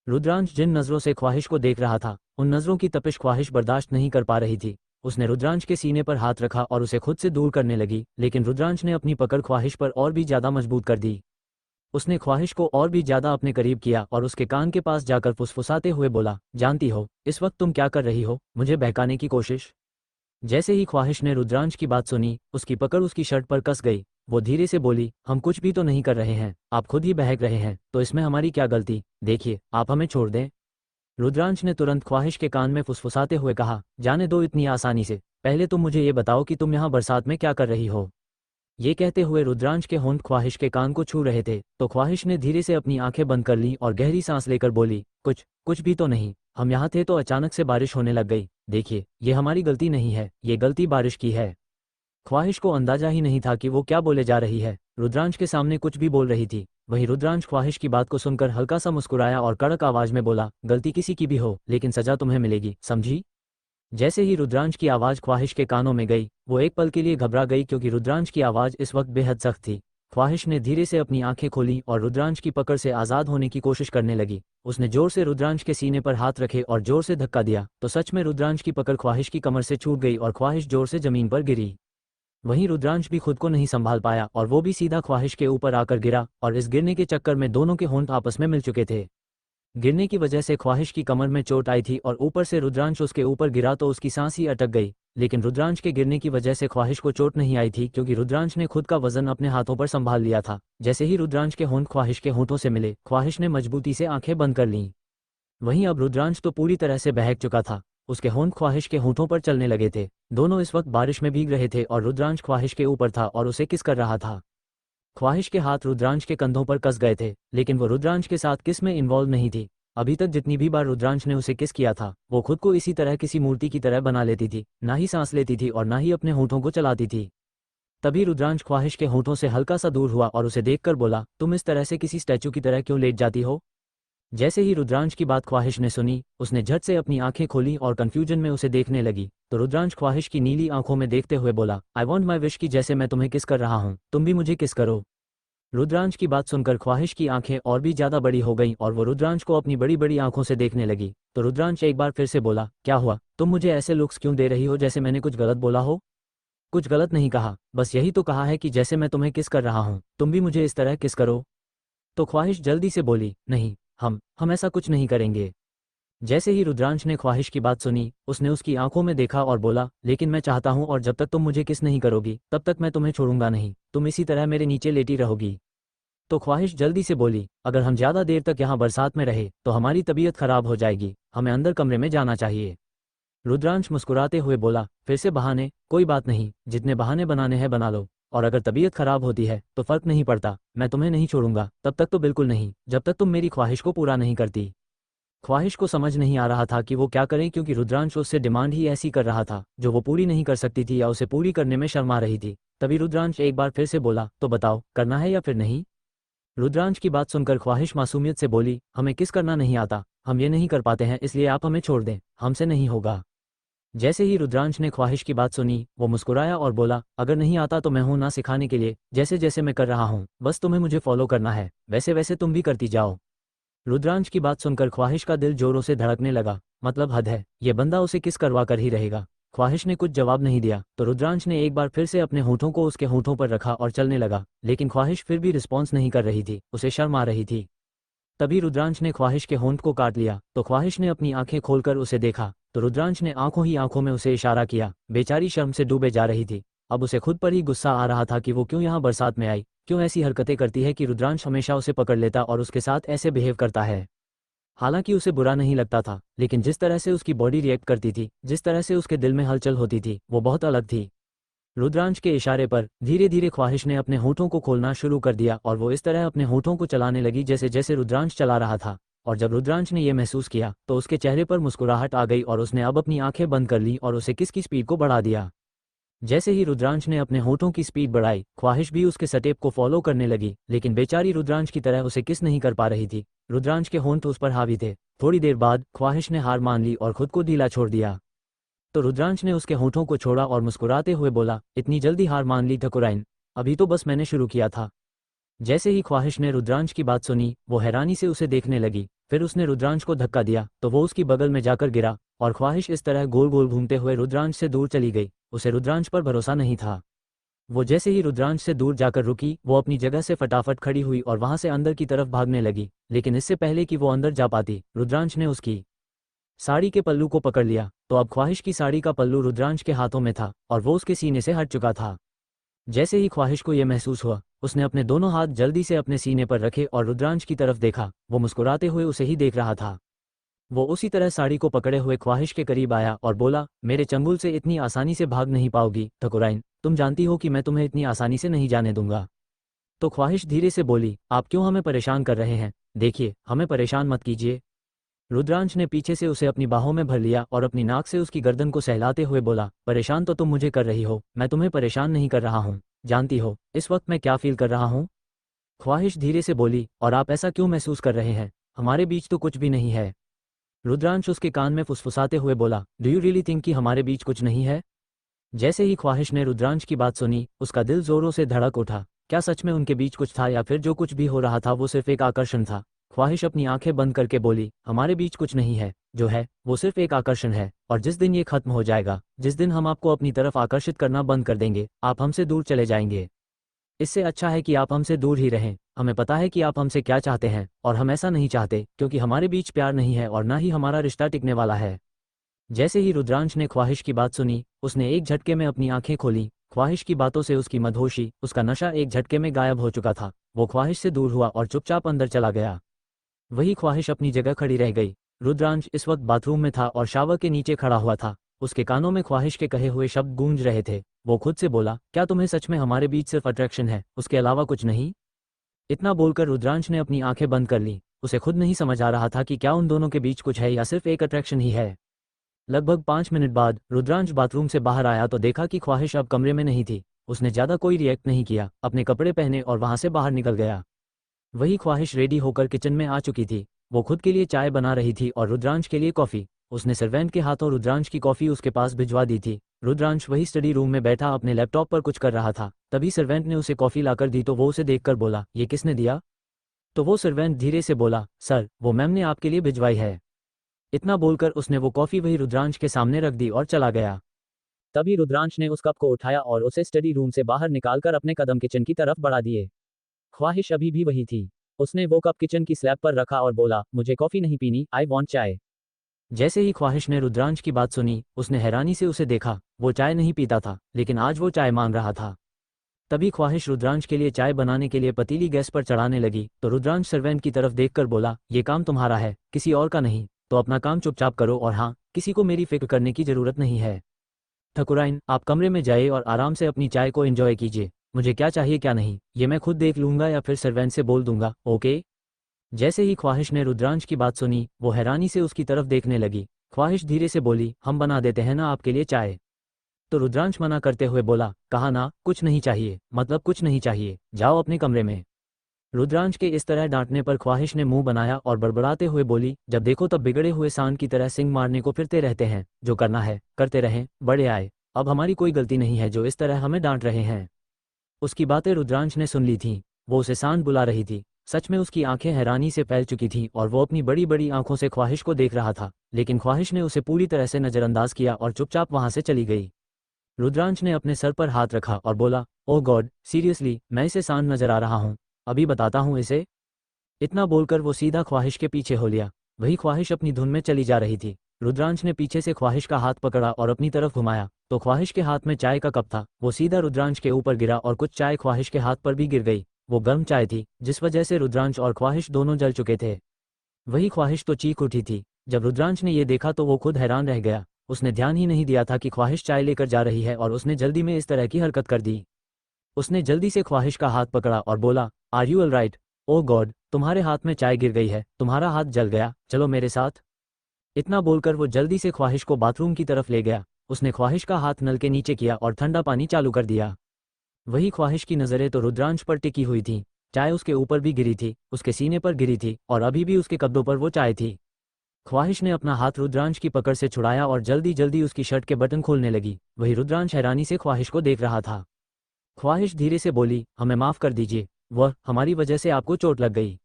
रुद्रांश जिन नज़रों से ख्वाहिश को देख रहा था, उन नज़रों की तपिश ख्वाहिश बर्दाश्त नहीं कर पा रही थी। उसने रुद्रांश के सीने पर हाथ रखा और उसे खुद से दूर करने लगी, लेकिन रुद्रांश ने अपनी पकड़ ख्वाहिश पर और भी ज़्यादा मजबूत कर दी। उसने ख्वाहिश को और भी ज़्यादा अपने करीब किया और उसके कान के पास जाकर फुसफुसाते हुए बोला, जानती हो इस वक्त तुम क्या कर रही हो? मुझे बहकाने की कोशिश। जैसे ही ख्वाहिश ने रुद्रांश की बात सुनी, उसकी पकड़ उसकी शर्ट पर कस गई। वो धीरे से बोली, हम कुछ भी तो नहीं कर रहे हैं, आप खुद ही बहक रहे हैं, तो इसमें हमारी क्या गलती? देखिए, आप हमें छोड़ दें। रुद्रांश ने तुरंत ख्वाहिश के कान में फुसफुसाते हुए कहा, जाने दो इतनी आसानी से, पहले तुम मुझे ये बताओ कि तुम यहाँ बरसात में क्या कर रही हो? ये कहते हुए रुद्रांश के होंठ ख्वाहिश के कान को छू रहे थे, तो ख्वाहिश ने धीरे से अपनी आंखें बंद कर ली और गहरी सांस लेकर बोली, कुछ भी तो नहीं, हम यहाँ थे तो अचानक से बारिश होने लग गई। देखिए, ये हमारी गलती नहीं है, ये गलती बारिश की है। ख्वाहिश को अंदाजा ही नहीं था कि वो क्या बोले जा रही है। रुद्रांश के सामने कुछ भी बोल रही थी। वहीं रुद्रांश ख्वाहिश की बात को सुनकर हल्का सा मुस्कुराया और कड़क आवाज में बोला, गलती किसी की भी हो, लेकिन सजा तुम्हें मिलेगी, समझी? जैसे ही रुद्रांश की आवाज़ ख्वाहिश के कानों में गई, वो एक पल के लिए घबरा गई, क्योंकि रुद्रांश की आवाज़ इस वक्त बेहद सख्त थी। ख्वाहिश ने धीरे से अपनी आंखें खोली और रुद्रांश की पकड़ से आज़ाद होने की कोशिश करने लगी। उसने जोर से रुद्रांश के सीने पर हाथ रखे और जोर से धक्का दिया, तो सच में रुद्रांश की पकड़ ख्वाहिश की कमर से छूट गई और ख्वाहिश जोर से जमीन पर गिरी। वहीं रुद्रांश भी खुद को नहीं संभाल पाया और वो भी सीधा ख्वाहिश के ऊपर आकर गिरा, और इस गिरने के चक्कर में दोनों के होंठ आपस में मिल चुके थे। गिरने की वजह से ख्वाहिश की कमर में चोट आई थी और ऊपर से रुद्रांश उसके ऊपर गिरा तो उसकी सांस ही अटक गई। लेकिन रुद्रांश के गिरने की वजह से ख्वाहिश को चोट नहीं आई थी, क्योंकि रुद्रांश ने खुद का वजन अपने हाथों पर संभाल लिया था। जैसे ही रुद्रांश के होंठ ख्वाहिश के होंठों से मिले, ख्वाहिश ने मजबूती से आंखें बंद कर लीं। वहीं अब रुद्रांश तो पूरी तरह से बहक चुका था। उसके होंठ ख्वाहिश के होंठों पर चलने लगे थे। दोनों इस वक्त बारिश में भीग रहे थे और रुद्रांश ख्वाहिश के ऊपर था और उसे किस कर रहा था। ख्वाहिश के हाथ रुद्रांश के कंधों पर कस गए थे, लेकिन वो रुद्रांश के साथ किस में इन्वॉल्व नहीं थी। अभी तक जितनी भी बार रुद्रांश ने उसे किस किया था, वो खुद को इसी तरह किसी मूर्ति की तरह बना लेती थी, ना ही सांस लेती थी और ना ही अपने होठों को चलाती थी। तभी रुद्रांश ख्वाहिश के होठों से हल्का सा दूर हुआ और उसे देखकर बोला, तुम इस तरह से किसी स्टैचू की तरह क्यों लेट जाती हो? जैसे ही रुद्रांश की बात ख्वाहिश ने सुनी, उसने झट से अपनी आंखें खोली और कंफ्यूजन में उसे देखने लगी। तो रुद्रांश ख्वाहिश की नीली आंखों में देखते हुए बोला, आई वॉन्ट माई विश, की जैसे मैं तुम्हें किस कर रहा हूँ, तुम भी मुझे किस करो। रुद्रांश की बात सुनकर ख्वाहिश की आंखें और भी ज्यादा बड़ी हो गईं और वो रुद्रांश को अपनी बड़ी बड़ी आंखों से देखने लगी। तो रुद्रांश एक बार फिर से बोला, क्या हुआ? तुम मुझे ऐसे लुक्स क्यों दे रही हो, जैसे मैंने कुछ गलत बोला हो? कुछ गलत नहीं कहा, बस यही तो कहा है कि जैसे मैं तुम्हें किस कर रहा हूँ, तुम भी मुझे इस तरह किस करो। तो ख्वाहिश जल्दी से बोली, नहीं, हम ऐसा कुछ नहीं करेंगे। जैसे ही रुद्रांश ने ख्वाहिश की बात सुनी, उसने उसकी आंखों में देखा और बोला, लेकिन मैं चाहता हूँ, और जब तक तुम मुझे किस नहीं करोगी, तब तक मैं तुम्हें छोड़ूंगा नहीं, तुम इसी तरह मेरे नीचे लेटी रहोगी। तो ख्वाहिश जल्दी से बोली, अगर हम ज़्यादा देर तक यहाँ बरसात में रहे तो हमारी तबीयत खराब हो जाएगी, हमें अंदर कमरे में जाना चाहिए। रुद्रांश मुस्कुराते हुए बोला, फिर से बहाने? कोई बात नहीं, जितने बहाने बनाने हैं बना लो, और अगर तबीयत खराब होती है तो फर्क नहीं पड़ता, मैं तुम्हें नहीं छोड़ूंगा, तब तक तो बिल्कुल नहीं, जब तक तुम मेरी ख्वाहिश को पूरा नहीं करती। ख्वाहिश को समझ नहीं आ रहा था कि वो क्या करें, क्योंकि रुद्रांश उससे डिमांड ही ऐसी कर रहा था जो वो पूरी नहीं कर सकती थी या उसे पूरी करने में शर्मा रही थी। तभी रुद्रांश एक बार फिर से बोला, तो बताओ, करना है या फिर नहीं? रुद्रांश की बात सुनकर ख्वाहिश मासूमियत से बोली, हमें किस करना नहीं आता, हम ये नहीं कर पाते हैं, इसलिए आप हमें छोड़ दें, हमसे नहीं होगा। जैसे ही रुद्रांश ने ख्वाहिश की बात सुनी, वो मुस्कुराया और बोला, अगर नहीं आता तो मैं हूं ना सिखाने के लिए, जैसे जैसे मैं कर रहा हूं, बस तुम्हें मुझे फॉलो करना है, वैसे वैसे तुम भी करती जाओ। रुद्रांश की बात सुनकर ख्वाहिश का दिल जोरों से धड़कने लगा। मतलब हद है, ये बंदा उसे किस करवा कर ही रहेगा। ख्वाहिश ने कुछ जवाब नहीं दिया, तो रुद्रांश ने एक बार फिर से अपने होठों को उसके होठों पर रखा और चलने लगा, लेकिन ख्वाहिश फिर भी रिस्पॉन्स नहीं कर रही थी, उसे शर्म आ रही थी। तभी रुद्रांश ने ख्वाहिश के होंठ को काट लिया, तो ख्वाहिश ने अपनी आंखें खोलकर उसे देखा, तो रुद्रांश ने आंखों ही आंखों में उसे इशारा किया। बेचारी शर्म से डूबे जा रही थी। अब उसे खुद पर ही गुस्सा आ रहा था कि वो क्यों यहाँ बरसात में आई, क्यों ऐसी हरकतें करती है कि रुद्रांश हमेशा उसे पकड़ लेता और उसके साथ ऐसे बिहेव करता है। हालांकि उसे बुरा नहीं लगता था, लेकिन जिस तरह से उसकी बॉडी रिएक्ट करती थी, जिस तरह से उसके दिल में हलचल होती थी, वो बहुत अलग थी। रुद्रांश के इशारे पर धीरे धीरे ख्वाहिश ने अपने होठों को खोलना शुरू कर दिया और वो इस तरह अपने होठों को चलाने लगी जैसे जैसे रुद्रांश चला रहा था। और जब रुद्रांश ने यह महसूस किया तो उसके चेहरे पर मुस्कुराहट आ गई और उसने अब अपनी आंखें बंद कर ली और उसे किसकी स्पीड को बढ़ा दिया। जैसे ही रुद्रांश ने अपने होठों की स्पीड बढ़ाई, ख्वाहिश भी उसके स्टेप को फॉलो करने लगी, लेकिन बेचारी रुद्रांश की तरह उसे किस नहीं कर पा रही थी। रुद्रांश के होंठ उस पर हावी थे। थोड़ी देर बाद ख्वाहिश ने हार मान ली और खुद को ढीला छोड़ दिया। तो रुद्रांश ने उसके होंठों को छोड़ा और मुस्कुराते हुए बोला, इतनी जल्दी हार मान ली ठकुराइन? अभी तो बस मैंने शुरू किया था। जैसे ही ख्वाहिश ने रुद्रांश की बात सुनी, वो हैरानी से उसे देखने लगी। फिर उसने रुद्रांश को धक्का दिया तो वो उसकी बगल में जाकर गिरा और ख्वाहिश इस तरह गोल गोल घूमते हुए रुद्रांश से दूर चली गई। उसे रुद्रांश पर भरोसा नहीं था। वो जैसे ही रुद्रांश से दूर जाकर रुकी, वो अपनी जगह से फटाफट खड़ी हुई और वहां से अंदर की तरफ भागने लगी। लेकिन इससे पहले कि वो अंदर जा पाती, रुद्रांश ने उसकी साड़ी के पल्लू को पकड़ लिया। तो अब ख्वाहिश की साड़ी का पल्लू रुद्रांश के हाथों में था और वो उसके सीने से हट चुका था। जैसे ही ख्वाहिश को यह महसूस हुआ, उसने अपने दोनों हाथ जल्दी से अपने सीने पर रखे और रुद्रांश की तरफ देखा। वो मुस्कुराते हुए उसे ही देख रहा था। वो उसी तरह साड़ी को पकड़े हुए ख्वाहिश के करीब आया और बोला, मेरे चंगुल से इतनी आसानी से भाग नहीं पाओगी ठकुराइन। तुम जानती हो कि मैं तुम्हें इतनी आसानी से नहीं जाने दूंगा। तो ख्वाहिश धीरे से बोली, आप क्यों हमें परेशान कर रहे हैं? देखिए, हमें परेशान मत कीजिए। रुद्रांश ने पीछे से उसे अपनी बाहों में भर लिया और अपनी नाक से उसकी गर्दन को सहलाते हुए बोला, परेशान तो तुम मुझे कर रही हो, मैं तुम्हें परेशान नहीं कर रहा हूँ। जानती हो इस वक्त मैं क्या फील कर रहा हूँ? ख्वाहिश धीरे से बोली, और आप ऐसा क्यों महसूस कर रहे हैं? हमारे बीच तो कुछ भी नहीं है। रुद्रांश उसके कान में फुसफुसाते हुए बोला, डू यू रियली थिंक कि हमारे बीच कुछ नहीं है? जैसे ही ख्वाहिश ने रुद्रांश की बात सुनी, उसका दिल जोरों से धड़क उठा। क्या सच में उनके बीच कुछ था, या फिर जो कुछ भी हो रहा था वो सिर्फ एक आकर्षण था? ख्वाहिश अपनी आंखें बंद करके बोली, हमारे बीच कुछ नहीं है। जो है वो सिर्फ एक आकर्षण है, और जिस दिन ये खत्म हो जाएगा, जिस दिन हम आपको अपनी तरफ आकर्षित करना बंद कर देंगे, आप हमसे दूर चले जाएंगे। इससे अच्छा है कि आप हमसे दूर ही रहें। हमें पता है कि आप हमसे क्या चाहते हैं, और हम ऐसा नहीं चाहते, क्योंकि हमारे बीच प्यार नहीं है और ना ही हमारा रिश्ता टिकने वाला है। जैसे ही रुद्रांश ने ख्वाहिश की बात सुनी, उसने एक झटके में अपनी आंखें खोली। ख्वाहिश की बातों से उसकी मदहोशी, उसका नशा एक झटके में गायब हो चुका था। वो ख्वाहिश से दूर हुआ और चुपचाप अंदर चला गया। वही ख्वाहिश अपनी जगह खड़ी रह गई। रुद्रांश इस वक्त बाथरूम में था और शावर के नीचे खड़ा हुआ था। उसके कानों में ख्वाहिश के कहे हुए शब्द गूंज रहे थे। वो खुद से बोला, क्या तुम्हें सच में हमारे बीच सिर्फ अट्रैक्शन है, उसके अलावा कुछ नहीं? इतना बोलकर रुद्रांश ने अपनी आंखें बंद कर ली। उसे खुद नहीं समझ आ रहा था कि क्या उन दोनों के बीच कुछ है या सिर्फ एक अट्रैक्शन ही है। लगभग 5 मिनट बाद रुद्रांश बाथरूम से बाहर आया तो देखा कि ख्वाहिश अब कमरे में नहीं थी। उसने ज्यादा कोई रिएक्ट नहीं किया, अपने कपड़े पहने और वहां से बाहर निकल गया। वही ख्वाहिश रेडी होकर किचन में आ चुकी थी। वो खुद के लिए चाय बना रही थी और रुद्रांश के लिए कॉफी। उसने सर्वेंट के हाथों रुद्रांश की कॉफी उसके पास भिजवा दी थी। रुद्रांश वही स्टडी रूम में बैठा अपने लैपटॉप पर कुछ कर रहा था। तभी सर्वेंट ने उसे कॉफी लाकर दी तो वो उसे देखकर बोला, ये किसने दिया? तो वो सर्वेंट धीरे से बोला, सर, वो मैम ने आपके लिए भिजवाई है। इतना बोलकर उसने वो कॉफी वही रुद्रांश के सामने रख दी और चला गया। तभी रुद्रांश ने उस कप को उठाया और उसे स्टडी रूम से बाहर निकालकर अपने कदम किचन की तरफ बढ़ा दिए। ख्वाहिश अभी भी वही थी। उसने वो कप किचन की स्लैब पर रखा और बोला, मुझे कॉफी नहीं पीनी, आई वॉन्ट चाय। जैसे ही ख्वाहिश ने रुद्रांश की बात सुनी, उसने हैरानी से उसे देखा। वो चाय नहीं पीता था, लेकिन आज वो चाय मांग रहा था। तभी ख्वाहिश रुद्रांश के लिए चाय बनाने के लिए पतीली गैस पर चढ़ाने लगी तो रुद्रांश सर्वेंट की तरफ देखकर बोला, ये काम तुम्हारा है, किसी और का नहीं। तो अपना काम चुपचाप करो, और हाँ, किसी को मेरी फिक्र करने की जरूरत नहीं है। ठकुराइन, आप कमरे में जाइए और आराम से अपनी चाय को एंजॉय कीजिए। मुझे क्या चाहिए क्या नहीं, ये मैं खुद देख लूंगा या फिर सर्वेंट से बोल दूंगा, ओके? जैसे ही ख्वाहिश ने रुद्रांश की बात सुनी, वो हैरानी से उसकी तरफ देखने लगी। ख्वाहिश धीरे से बोली, हम बना देते हैं ना आपके लिए चाय। तो रुद्रांश मना करते हुए बोला, कहा ना, कुछ नहीं चाहिए, मतलब कुछ नहीं चाहिए, जाओ अपने कमरे में। रुद्रांश के इस तरह डांटने पर ख्वाहिश ने मुंह बनाया और बड़बड़ाते हुए बोली, जब देखो तब बिगड़े हुए सांड की तरह सिंग मारने को फिरते रहते हैं। जो करना है करते रहें, बड़े आए। अब हमारी कोई गलती नहीं है जो इस तरह हमें डांट रहे हैं। उसकी बातें रुद्रांश ने सुन ली थीं। वो उसे सांड बुला रही थी। सच में उसकी आंखें हैरानी से फैल चुकी थीं और वो अपनी बड़ी बड़ी आंखों से ख्वाहिश को देख रहा था। लेकिन ख्वाहिश ने उसे पूरी तरह से नजरअंदाज किया और चुपचाप वहां से चली गई। रुद्रांश ने अपने सर पर हाथ रखा और बोला, ओह गॉड, सीरियसली, मैं इसे सांड नजर आ रहा हूँ? अभी बताता हूँ इसे। इतना बोलकर वो सीधा ख्वाहिश के पीछे हो लिया। वही ख्वाहिश अपनी धुन में चली जा रही थी। रुद्रांश ने पीछे से ख्वाहिश का हाथ पकड़ा और अपनी तरफ घुमाया तो ख्वाहिश के हाथ में चाय का कप था। वो सीधा रुद्रांश के ऊपर गिरा और कुछ चाय ख्वाहिश के हाथ पर भी गिर गई। वो गर्म चाय थी, जिस वजह से रुद्रांश और ख्वाहिश दोनों जल चुके थे। वही ख्वाहिश तो चीख उठी थी। जब रुद्रांश ने ये देखा तो वो खुद हैरान रह गया। उसने ध्यान ही नहीं दिया था कि ख्वाहिश चाय लेकर जा रही है और उसने जल्दी में इस तरह की हरकत कर दी। उसने जल्दी से ख्वाहिश का हाथ पकड़ा और बोला, are you all right? Oh God, तुम्हारे हाथ में चाय गिर गई है, तुम्हारा हाथ जल गया, चलो मेरे साथ। इतना बोलकर वो जल्दी से ख्वाहिश को बाथरूम की तरफ ले गया। उसने ख्वाहिश का हाथ नल के नीचे किया और ठंडा पानी चालू कर दिया। वही ख्वाहिश की नज़रें तो रुद्रांश पर टिकी हुई थीं। चाय उसके ऊपर भी गिरी थी, उसके सीने पर गिरी थी और अभी भी उसके कब्जों पर वो चाय थी। ख्वाहिश ने अपना हाथ रुद्रांश की पकड़ से छुड़ाया और जल्दी जल्दी उसकी शर्ट के बटन खोलने लगी। वही रुद्रांश हैरानी से ख्वाहिश को देख रहा था। ख्वाहिश धीरे से बोली, हमें माफ़ कर दीजिए, वह हमारी वजह से आपको चोट लग गई।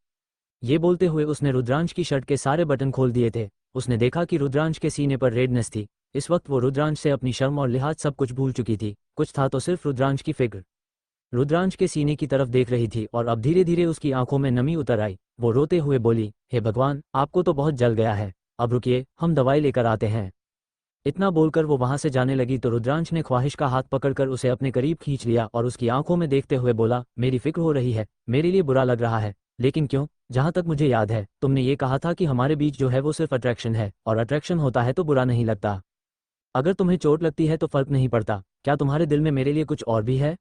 ये बोलते हुए उसने रुद्रांश की शर्ट के सारे बटन खोल दिए थे। उसने देखा कि रुद्रांश के सीने पर रेडनेस थी। इस वक्त वो रुद्रांश से अपनी शर्म और लिहाज सब कुछ भूल चुकी थी, कुछ था तो सिर्फ रुद्रांश की फिक्र। रुद्रांश के सीने की तरफ देख रही थी और अब धीरे धीरे उसकी आंखों में नमी उतर आई। वो रोते हुए बोली, हे भगवान, आपको तो बहुत जल गया है, अब रुकिए, हम दवाई लेकर आते हैं। इतना बोलकर वो वहां से जाने लगी तो रुद्रांश ने ख्वाहिश का हाथ पकड़कर उसे अपने करीब खींच लिया और उसकी आंखों में देखते हुए बोला, मेरी फिक्र हो रही है, मेरे लिए बुरा लग रहा है, लेकिन क्यों? जहां तक मुझे याद है तुमने ये कहा था कि हमारे बीच जो है वो सिर्फ अट्रैक्शन है, और अट्रैक्शन होता है तो बुरा नहीं लगता। अगर तुम्हें चोट लगती है तो फर्क नहीं पड़ता, क्या तुम्हारे दिल में मेरे लिए कुछ और भी है?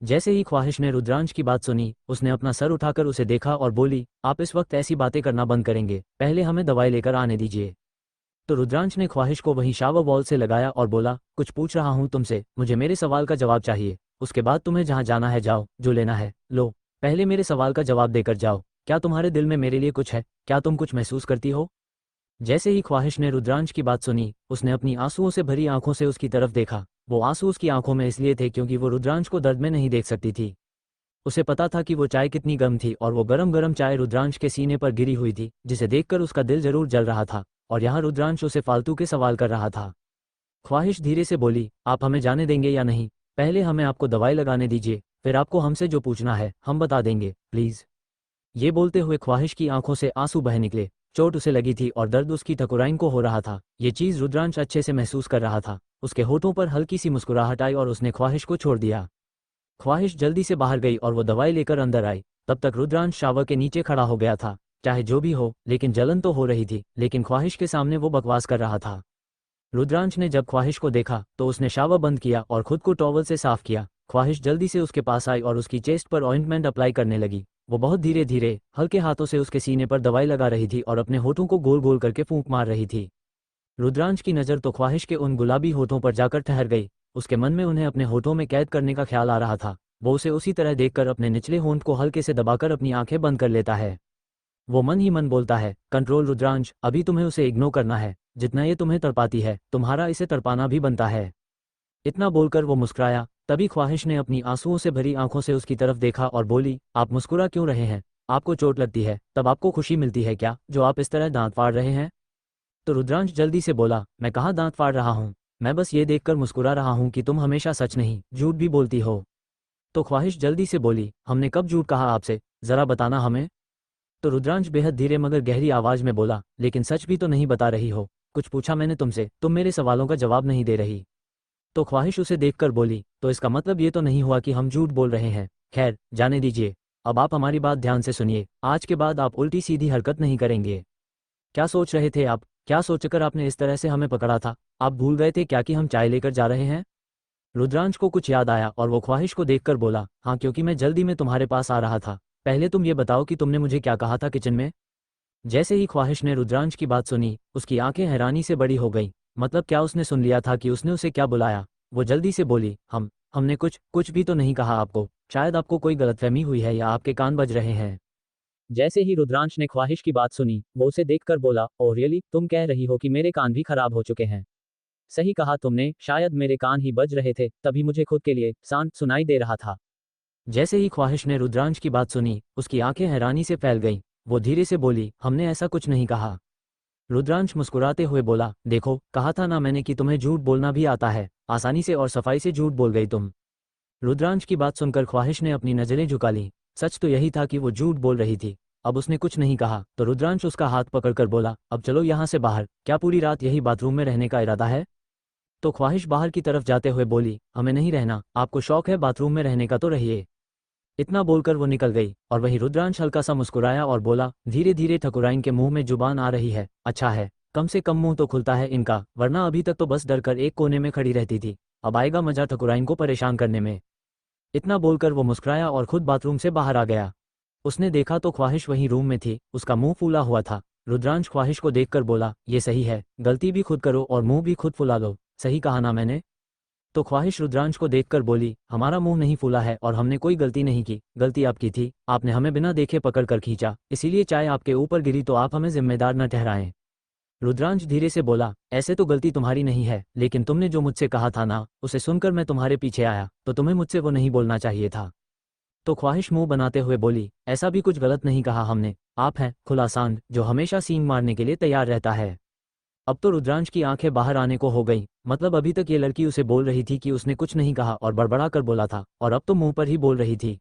जैसे ही ख्वाहिश ने रुद्रांश की बात सुनी, उसने अपना सर उठाकर उसे देखा और बोली, आप इस वक्त ऐसी बातें करना बंद करेंगे, पहले हमें दवाई लेकर आने दीजिए। तो रुद्रांश ने ख्वाहिश को वहीं शावर वॉल से लगाया और बोला, कुछ पूछ रहा हूं तुमसे, मुझे मेरे सवाल का जवाब चाहिए, उसके बाद तुम्हें जहां जाना है जाओ, जो लेना है लो, पहले मेरे सवाल का जवाब देकर जाओ। क्या तुम्हारे दिल में मेरे लिए कुछ है? क्या तुम कुछ महसूस करती हो? जैसे ही ख्वाहिश ने रुद्रांश की बात सुनी, उसने अपनी आंसुओं से भरी आंखों से उसकी तरफ देखा। वो आंसू उसकी आंखों में इसलिए थे क्योंकि वो रुद्रांश को दर्द में नहीं देख सकती थी। उसे पता था कि वो चाय कितनी गर्म थी और वो गरम गरम चाय रुद्रांश के सीने पर गिरी हुई थी, जिसे देखकर उसका दिल जरूर जल रहा था। और यहाँ रुद्रांश उसे फालतू के सवाल कर रहा था। ख्वाहिश धीरे से बोली, आप हमें जाने देंगे या नहीं? पहले हमें आपको दवाई लगाने दीजिए, फिर आपको हमसे जो पूछना है हम बता देंगे, प्लीज। ये बोलते हुए ख्वाहिश की आंखों से आंसू बह निकले। चोट उसे लगी थी और दर्द उसकी ठकुराइन को हो रहा था। ये चीज रुद्रांश अच्छे से महसूस कर रहा था। उसके होठों पर हल्की सी मुस्कुराहट आई और उसने ख्वाहिश को छोड़ दिया। ख्वाहिश जल्दी से बाहर गई और वो दवाई लेकर अंदर आई। तब तक रुद्रांश शावर के नीचे खड़ा हो गया था। चाहे जो भी हो, लेकिन जलन तो हो रही थी, लेकिन ख्वाहिश के सामने वो बकवास कर रहा था। रुद्रांश ने जब ख्वाहिश को देखा तो उसने शावर बंद किया और खुद को टॉवल से साफ किया। ख्वाहिश जल्दी से उसके पास आई और उसकी चेस्ट पर ऑइंटमेंट अप्लाई करने लगी। वो बहुत धीरे धीरे हल्के हाथों से उसके सीने पर दवाई लगा रही थी और अपने होठों को गोल गोल करके फूंक मार रही थी। रुद्रांश की नज़र तो ख्वाहिश के उन गुलाबी होठों पर जाकर ठहर गई। उसके मन में उन्हें अपने होठों में कैद करने का ख्याल आ रहा था। वो उसे उसी तरह देखकर अपने निचले होंठ को हल्के से दबाकर अपनी आंखें बंद कर लेता है। वो मन ही मन बोलता है, कंट्रोल रुद्रांश, अभी तुम्हें उसे इग्नोर करना है। जितना ये तुम्हें तड़पाती है, तुम्हारा इसे तड़पाना भी बनता है। इतना बोलकर वो मुस्कुराया। तभी ख्वाहिश ने अपनी आंसुओं से भरी आंखों से उसकी तरफ देखा और बोली, आप मुस्कुरा क्यों रहे हैं? आपको चोट लगती है तब आपको खुशी मिलती है क्या, जो आप इस तरह दांत फाड़ रहे हैं? तो रुद्रांश जल्दी से बोला, मैं कहाँ दांत फाड़ रहा हूँ, मैं बस ये देखकर मुस्कुरा रहा हूँ कि तुम हमेशा सच नहीं झूठ भी बोलती हो। तो ख्वाहिश जल्दी से बोली, हमने कब झूठ कहा आपसे, जरा बताना हमें। तो रुद्रांश बेहद धीरे मगर गहरी आवाज में बोला, लेकिन सच भी तो नहीं बता रही हो, कुछ पूछा मैंने तुमसे, तुम मेरे सवालों का जवाब नहीं दे रही। तो ख्वाहिश उसे देखकर बोली, तो इसका मतलब ये तो नहीं हुआ कि हम झूठ बोल रहे हैं। खैर, जाने दीजिए। अब आप हमारी बात ध्यान से सुनिए, आज के बाद आप उल्टी सीधी हरकत नहीं करेंगे। क्या सोच रहे थे आप? क्या सोचकर आपने इस तरह से हमें पकड़ा था? आप भूल गए थे क्या कि हम चाय लेकर जा रहे हैं? रुद्रांश को कुछ याद आया और वो ख्वाहिश को देखकर बोला, हाँ, क्योंकि मैं जल्दी में तुम्हारे पास आ रहा था। पहले तुम ये बताओ कि तुमने मुझे क्या कहा था किचन में? जैसे ही ख्वाहिश ने रुद्रांश की बात सुनी, उसकी आंखें हैरानी से बड़ी हो गईं। मतलब क्या उसने सुन लिया था कि उसने उसे क्या बुलाया? वो जल्दी से बोली, हमने कुछ भी तो नहीं कहा आपको, शायद आपको कोई गलतफहमी हुई है या आपके कान बज रहे हैं। जैसे ही रुद्रांश ने ख्वाहिश की बात सुनी, वो उसे देखकर बोला, ओह रियली, तुम कह रही हो कि मेरे कान भी खराब हो चुके हैं? सही कहा तुमने, शायद मेरे कान ही बज रहे थे, तभी मुझे खुद के लिए शांत सुनाई दे रहा था। जैसे ही ख्वाहिश ने रुद्रांश की बात सुनी, उसकी आंखें हैरानी से फैल गईं। वो धीरे से बोली, हमने ऐसा कुछ नहीं कहा। रुद्रांश मुस्कुराते हुए बोला, देखो, कहा था ना मैंने कि तुम्हें झूठ बोलना भी आता है, आसानी से और सफाई से झूठ बोल गई तुम। रुद्रांश की बात सुनकर ख्वाहिश ने अपनी नजरें झुका लीं। सच तो यही था कि वो झूठ बोल रही थी। अब उसने कुछ नहीं कहा तो रुद्रांश उसका हाथ पकड़कर बोला, अब चलो यहाँ से बाहर, क्या पूरी रात यही बाथरूम में रहने का इरादा है? तो ख्वाहिश बाहर की तरफ जाते हुए बोली, हमें नहीं रहना, आपको शौक है बाथरूम में रहने का तो रहिए। इतना बोलकर वो निकल गई और वहीं रुद्रांश हल्का सा मुस्कुराया और बोला, धीरे धीरे ठकुराइन के मुंह में जुबान आ रही है, अच्छा है, कम से कम मुंह तो खुलता है इनका, वरना अभी तक तो बस डर कर एक कोने में खड़ी रहती थी, अब आएगा मजा ठकुराइन को परेशान करने में। इतना बोलकर वो मुस्कुराया और खुद बाथरूम से बाहर आ गया। उसने देखा तो ख्वाहिश वहीं रूम में थी, उसका मुंह फूला हुआ था। रुद्रांश ख्वाहिश को देखकर बोला, ये सही है, गलती भी खुद करो और मुंह भी खुद फुला लो, सही कहा ना मैंने? तो ख्वाहिश रुद्रांश को देखकर बोली, हमारा मुंह नहीं फूला है और हमने कोई गलती नहीं की, गलती आपकी थी, आपने हमें बिना देखे पकड़ कर खींचा, इसीलिए चाहे आपके ऊपर गिरी तो आप हमें जिम्मेदार न ठहराएं। रुद्रांश धीरे से बोला, ऐसे तो गलती तुम्हारी नहीं है, लेकिन तुमने जो मुझसे कहा था ना, उसे सुनकर मैं तुम्हारे पीछे आया, तो तुम्हें मुझसे वो नहीं बोलना चाहिए था। तो ख्वाहिश मुंह बनाते हुए बोली, ऐसा भी कुछ गलत नहीं कहा हमने, आप हैं खुला सांड जो हमेशा सींग मारने के लिए तैयार रहता है। अब तो रुद्रांश की आंखें बाहर आने को हो गई, मतलब अभी तक ये लड़की उसे बोल रही थी कि उसने कुछ नहीं कहा और बड़बड़ा कर बोला था, और अब तो मुंह पर ही बोल रही थी।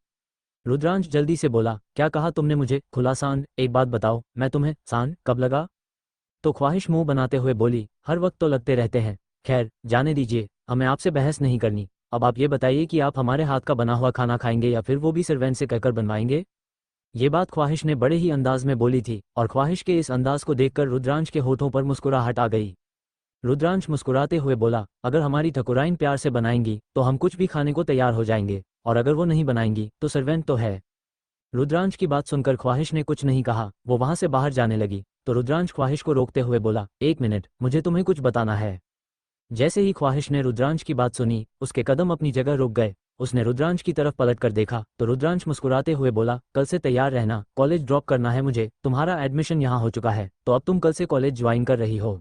रुद्रांश जल्दी से बोला, क्या कहा तुमने मुझे, खुला सांड, एक बात बताओ, मैं तुम्हें सांड कब लगा? तो ख्वाहिश मुंह बनाते हुए बोली, हर वक्त तो लगते रहते हैं, खैर जाने दीजिए, हमें आपसे बहस नहीं करनी। अब आप ये बताइए कि आप हमारे हाथ का बना हुआ खाना खाएंगे या फिर वो भी सर्वेंट से कहकर बनवाएंगे? ये बात ख्वाहिश ने बड़े ही अंदाज में बोली थी, और ख्वाहिश के इस अंदाज को देखकर रुद्रांश के होठों पर मुस्कुराहट आ गई। रुद्रांश मुस्कुराते हुए बोला, अगर हमारी ठकुराइन प्यार से बनाएंगी तो हम कुछ भी खाने को तैयार हो जाएंगे, और अगर वो नहीं बनाएंगी तो सर्वेंट तो है। रुद्रांश की बात सुनकर ख्वाहिश ने कुछ नहीं कहा, वो वहां से बाहर जाने लगी। तो रुद्रांश ख्वाहिश को रोकते हुए बोला, एक मिनट, मुझे तुम्हें कुछ बताना है। जैसे ही ख्वाहिश ने रुद्रांश की बात सुनी, उसके कदम अपनी जगह रुक गए। उसने रुद्रांश की तरफ पलट कर देखा तो रुद्रांश मुस्कुराते हुए बोला, कल से तैयार रहना, कॉलेज ड्रॉप करना है मुझे, तुम्हारा एडमिशन यहाँ हो चुका है, तो अब तुम कल से कॉलेज ज्वाइन कर रही हो।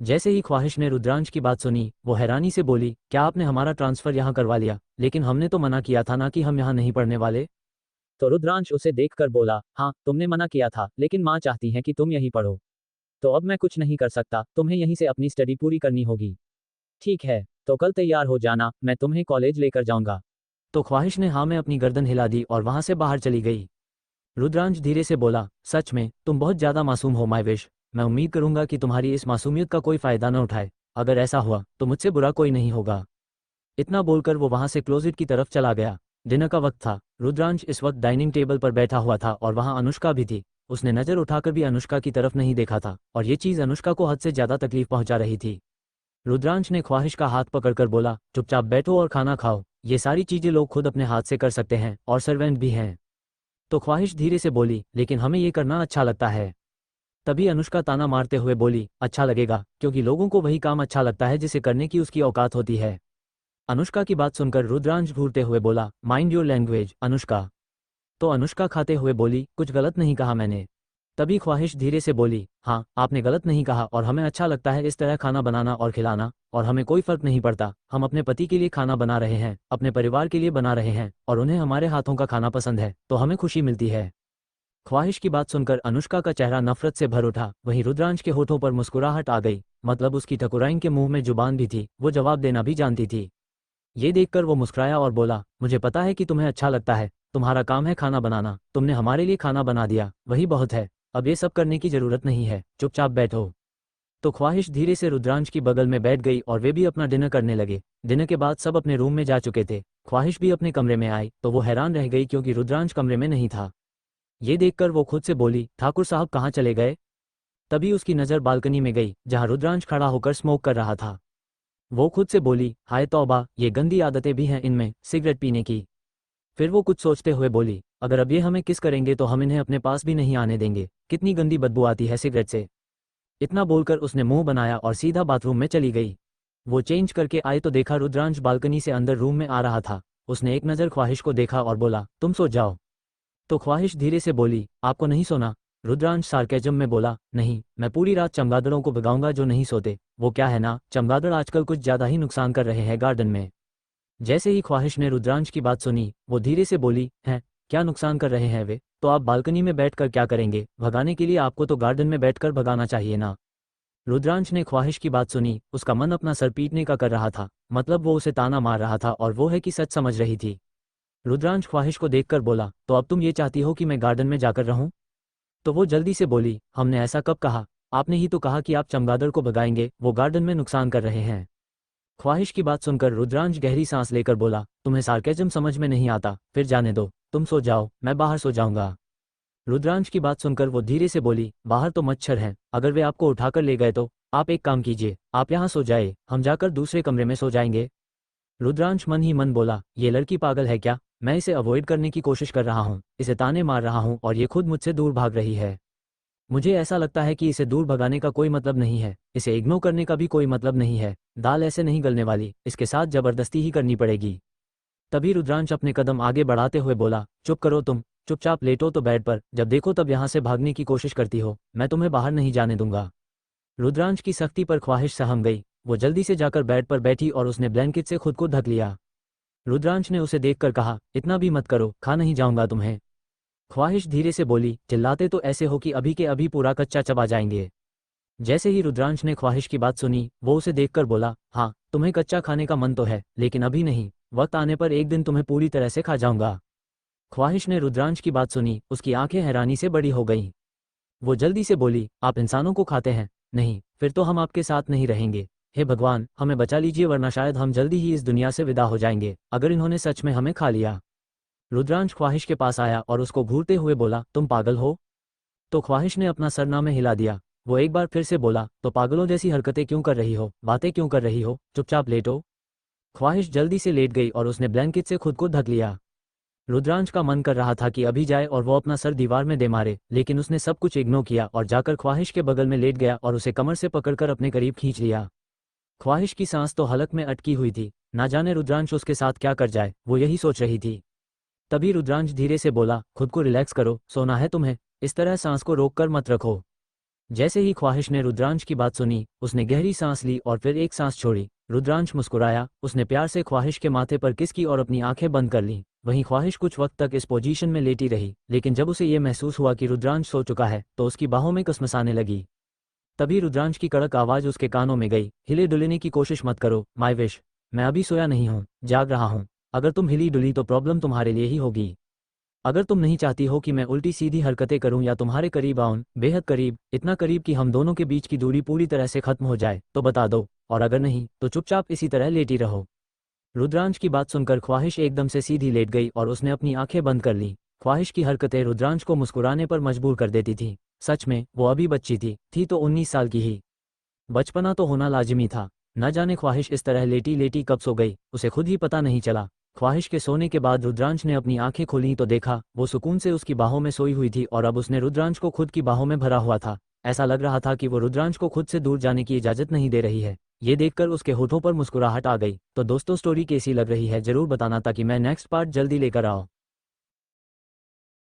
जैसे ही ख्वाहिश ने रुद्रांश की बात सुनी, वो हैरानी से बोली, क्या आपने हमारा ट्रांसफर यहाँ करवा लिया? लेकिन हमने तो मना किया था ना कि हम यहाँ नहीं पढ़ने वाले। तो रुद्रांश उसे देखकर बोला, हाँ तुमने मना किया था, लेकिन माँ चाहती है कि तुम यहीं पढ़ो, तो अब मैं कुछ नहीं कर सकता, तुम्हें यहीं से अपनी स्टडी पूरी करनी होगी। ठीक है, तो कल तैयार हो जाना, मैं तुम्हें कॉलेज लेकर जाऊंगा। तो ख्वाहिश ने हाँ में अपनी गर्दन हिला दी और वहां से बाहर चली गई। रुद्रांश धीरे से बोला, सच में तुम बहुत ज्यादा मासूम हो माय विश, मैं उम्मीद करूंगा कि तुम्हारी इस मासूमियत का कोई फायदा न उठाए, अगर ऐसा हुआ तो मुझसे बुरा कोई नहीं होगा। इतना बोलकर वो वहां से क्लोजेट की तरफ चला गया। डिनर का वक्त था। रुद्रांश इस वक्त डाइनिंग टेबल पर बैठा हुआ था और वहां अनुष्का भी थी। उसने नजर उठाकर भी अनुष्का की तरफ नहीं देखा था, और ये चीज अनुष्का को हद से ज्यादा तकलीफ पहुंचा रही थी। रुद्रांश ने ख्वाहिश का हाथ पकड़कर बोला, चुपचाप बैठो और खाना खाओ, ये सारी चीजें लोग खुद अपने हाथ से कर सकते हैं, और सर्वेंट भी हैं। तो ख्वाहिश धीरे से बोली, लेकिन हमें ये करना अच्छा लगता है। तभी अनुष्का ताना मारते हुए बोली, अच्छा लगेगा, क्योंकि लोगों को वही काम अच्छा लगता है जिसे करने की उसकी औकात होती है। अनुष्का की बात सुनकर रुद्रांश घूरते हुए बोला, माइंड योर लैंग्वेज अनुष्का। तो अनुष्का खाते हुए बोली, कुछ गलत नहीं कहा मैंने। तभी ख्वाहिश धीरे से बोली, हाँ आपने गलत नहीं कहा, और हमें अच्छा लगता है इस तरह खाना बनाना और खिलाना, और हमें कोई फर्क नहीं पड़ता, हम अपने पति के लिए खाना बना रहे हैं, अपने परिवार के लिए बना रहे हैं, और उन्हें हमारे हाथों का खाना पसंद है, तो हमें खुशी मिलती है। ख्वाहिश की बात सुनकर अनुष्का का चेहरा नफरत से भर उठा, वहीं रुद्रांश के होठों पर मुस्कुराहट आ गई, मतलब उसकी ठकुराइन के मुंह में जुबान भी थी, वो जवाब देना भी जानती थी। ये देखकर वो मुस्कुराया और बोला, मुझे पता है कि तुम्हें अच्छा लगता है, तुम्हारा काम है खाना बनाना, तुमने हमारे लिए खाना बना दिया, वही बहुत है, अब ये सब करने की जरूरत नहीं है, चुपचाप बैठो। तो ख्वाहिश धीरे से रुद्रांश की बगल में बैठ गई और वे भी अपना डिनर करने लगे। डिनर के बाद सब अपने रूम में जा चुके थे। ख्वाहिश भी अपने कमरे में आई तो वो हैरान रह गई क्योंकि रुद्रांश कमरे में नहीं था। ये देखकर वो खुद से बोली, ठाकुर साहब कहाँ चले गए? तभी उसकी नज़र बालकनी में गई जहाँ रुद्रांश खड़ा होकर स्मोक कर रहा था। वो खुद से बोली, हाय तौबा, ये गंदी आदतें भी हैं इनमें, सिगरेट पीने की। फिर वो कुछ सोचते हुए बोली, अगर अब ये हमें किस करेंगे तो हम इन्हें अपने पास भी नहीं आने देंगे, कितनी गंदी बदबू आती है सिगरेट से। इतना बोलकर उसने मुंह बनाया और सीधा बाथरूम में चली गई। वो चेंज करके आई तो देखा रुद्रांश बालकनी से अंदर रूम में आ रहा था। उसने एक नज़र ख्वाहिश को देखा और बोला, तुम सो जाओ। तो ख्वाहिश धीरे से बोली, आपको नहीं सोना? रुद्रांश सार्केज्म में बोला, नहीं, मैं पूरी रात चमगादड़ों को भगाऊंगा जो नहीं सोते। वो क्या है ना, चमगादड़ आजकल कुछ ज्यादा ही नुकसान कर रहे हैं गार्डन में। जैसे ही ख्वाहिश ने रुद्रांश की बात सुनी, वो धीरे से बोली, हैं, क्या नुकसान कर रहे हैं वे? तो आप बालकनी में बैठकर क्या करेंगे? भगाने के लिए आपको तो गार्डन में बैठकर भगाना चाहिए ना। रुद्रांश ने ख्वाहिश की बात सुनी, उसका मन अपना सर पीटने का कर रहा था, मतलब वो उसे ताना मार रहा था और वो है कि सच समझ रही थी। रुद्रांश ख्वाहिश को देखकर बोला, तो अब तुम ये चाहती हो कि मैं गार्डन में जाकर रहूं? तो वो जल्दी से बोली, हमने ऐसा कब कहा, आपने ही तो कहा कि आप चमगादड़ को भगाएंगे, वो गार्डन में नुकसान कर रहे हैं। ख्वाहिश की बात सुनकर रुद्रांश गहरी सांस लेकर बोला, तुम्हें सार्केज्म समझ में नहीं आता, फिर जाने दो, तुम सो जाओ, मैं बाहर सो जाऊंगा। रुद्रांश की बात सुनकर वो धीरे से बोली, बाहर तो मच्छर हैं, अगर वे आपको उठाकर ले गए तो? आप एक काम कीजिए, आप यहाँ सो जाए, हम जाकर दूसरे कमरे में सो जाएंगे। रुद्रांश मन ही मन बोला, ये लड़की पागल है क्या? मैं इसे अवॉइड करने की कोशिश कर रहा हूँ, इसे ताने मार रहा हूँ और ये खुद मुझसे दूर भाग रही है। मुझे ऐसा लगता है कि इसे दूर भगाने का कोई मतलब नहीं है, इसे इग्नोर करने का भी कोई मतलब नहीं है। दाल ऐसे नहीं गलने वाली, इसके साथ जबरदस्ती ही करनी पड़ेगी। तभी रुद्रांश अपने कदम आगे बढ़ाते हुए बोला, चुप करो तुम, चुपचाप लेटो तो बेड पर, जब देखो तब यहाँ से भागने की कोशिश करती हो, मैं तुम्हें बाहर नहीं जाने दूंगा। रुद्रांश की सख्ती पर ख्वाहिश सहम गई। वो जल्दी से जाकर बेड पर बैठी और उसने ब्लैंकेट से खुद को ढक लिया। रुद्रांश ने उसे देखकर कहा, इतना भी मत करो, खा नहीं जाऊंगा तुम्हें। ख्वाहिश धीरे से बोली, चिल्लाते तो ऐसे हो कि अभी के अभी पूरा कच्चा चबा जाएंगे। जैसे ही रुद्रांश ने ख्वाहिश की बात सुनी, वो उसे देखकर बोला, हाँ तुम्हें कच्चा खाने का मन तो है, लेकिन अभी नहीं, वक्त आने पर एक दिन तुम्हें पूरी तरह से खा जाऊंगा। ख्वाहिश ने रुद्रांश की बात सुनी, उसकी आंखें हैरानी से बड़ी हो गईं। वो जल्दी से बोली, आप इंसानों को खाते हैं? नहीं, फिर तो हम आपके साथ नहीं रहेंगे। हे भगवान, हमें बचा लीजिए, वरना शायद हम जल्दी ही इस दुनिया से विदा हो जाएंगे, अगर इन्होंने सच में हमें खा लिया। रुद्रांश ख्वाहिश के पास आया और उसको घूरते हुए बोला, तुम पागल हो? तो ख्वाहिश ने अपना सरना में हिला दिया। वो एक बार फिर से बोला, तो पागलों जैसी हरकतें क्यों कर रही हो, बातें क्यों कर रही हो, चुपचाप लेटो। ख्वाहिश जल्दी से लेट गई और उसने ब्लैंकेट से खुद को ढक लिया। रुद्रांश का मन कर रहा था कि अभी जाए और वो अपना सर दीवार में दे मारे, लेकिन उसने सब कुछ इग्नोर किया और जाकर ख्वाहिश के बगल में लेट गया और उसे कमर से पकड़कर अपने करीब खींच लिया। ख्वाहिश की सांस तो हलक में अटकी हुई थी, ना जाने रुद्रांश उसके साथ क्या कर जाए, वो यही सोच रही थी। तभी रुद्रांश धीरे से बोला, खुद को रिलैक्स करो, सोना है तुम्हें, इस तरह सांस को रोक कर मत रखो। जैसे ही ख्वाहिश ने रुद्रांश की बात सुनी, उसने गहरी सांस ली और फिर एक सांस छोड़ी। रुद्रांश मुस्कुराया, उसने प्यार से ख्वाहिश के माथे पर किस की और अपनी आंखें बंद कर लीं। वहीं ख्वाहिश कुछ वक्त तक इस पोजीशन में लेटी रही, लेकिन जब उसे ये महसूस हुआ कि रुद्रांश सो चुका है, तो उसकी बाहों में कसमसाने लगी। तभी रुद्रांश की कड़क आवाज उसके कानों में गई, हिले डुलने की कोशिश मत करो माय विश, मैं अभी सोया नहीं हूँ, जाग रहा हूँ। अगर तुम हिली डुली तो प्रॉब्लम तुम्हारे लिए ही होगी। अगर तुम नहीं चाहती हो कि मैं उल्टी सीधी हरकतें करूं या तुम्हारे करीब आऊं, बेहद करीब, इतना करीब कि हम दोनों के बीच की दूरी पूरी तरह से खत्म हो जाए, तो बता दो, और अगर नहीं तो चुपचाप इसी तरह लेटी रहो। रुद्रांश की बात सुनकर ख्वाहिश एकदम से सीधी लेट गई और उसने अपनी आंखें बंद कर लीं। ख्वाहिश की हरकतें रुद्रांश को मुस्कुराने पर मजबूर कर देती थी। सच में वो अभी बच्ची थी तो 19 साल की ही। बचपना तो होना लाजिमी था। न जाने ख्वाहिश इस तरह लेटी लेटी कब सो गई, उसे खुद ही पता नहीं चला। ख्वाहिश के सोने के बाद रुद्रांश ने अपनी आंखें खोली तो देखा वो सुकून से उसकी बाहों में सोई हुई थी और अब उसने रुद्रांश को खुद की बाहों में भरा हुआ था। ऐसा लग रहा था कि वो रुद्रांश को खुद से दूर जाने की इजाजत नहीं दे रही है। ये देखकर उसके होठों पर मुस्कुराहट आ गई। तो दोस्तों, स्टोरी कैसी लग रही है जरूर बताना, ताकि मैं नेक्स्ट पार्ट जल्दी लेकर आऊँ।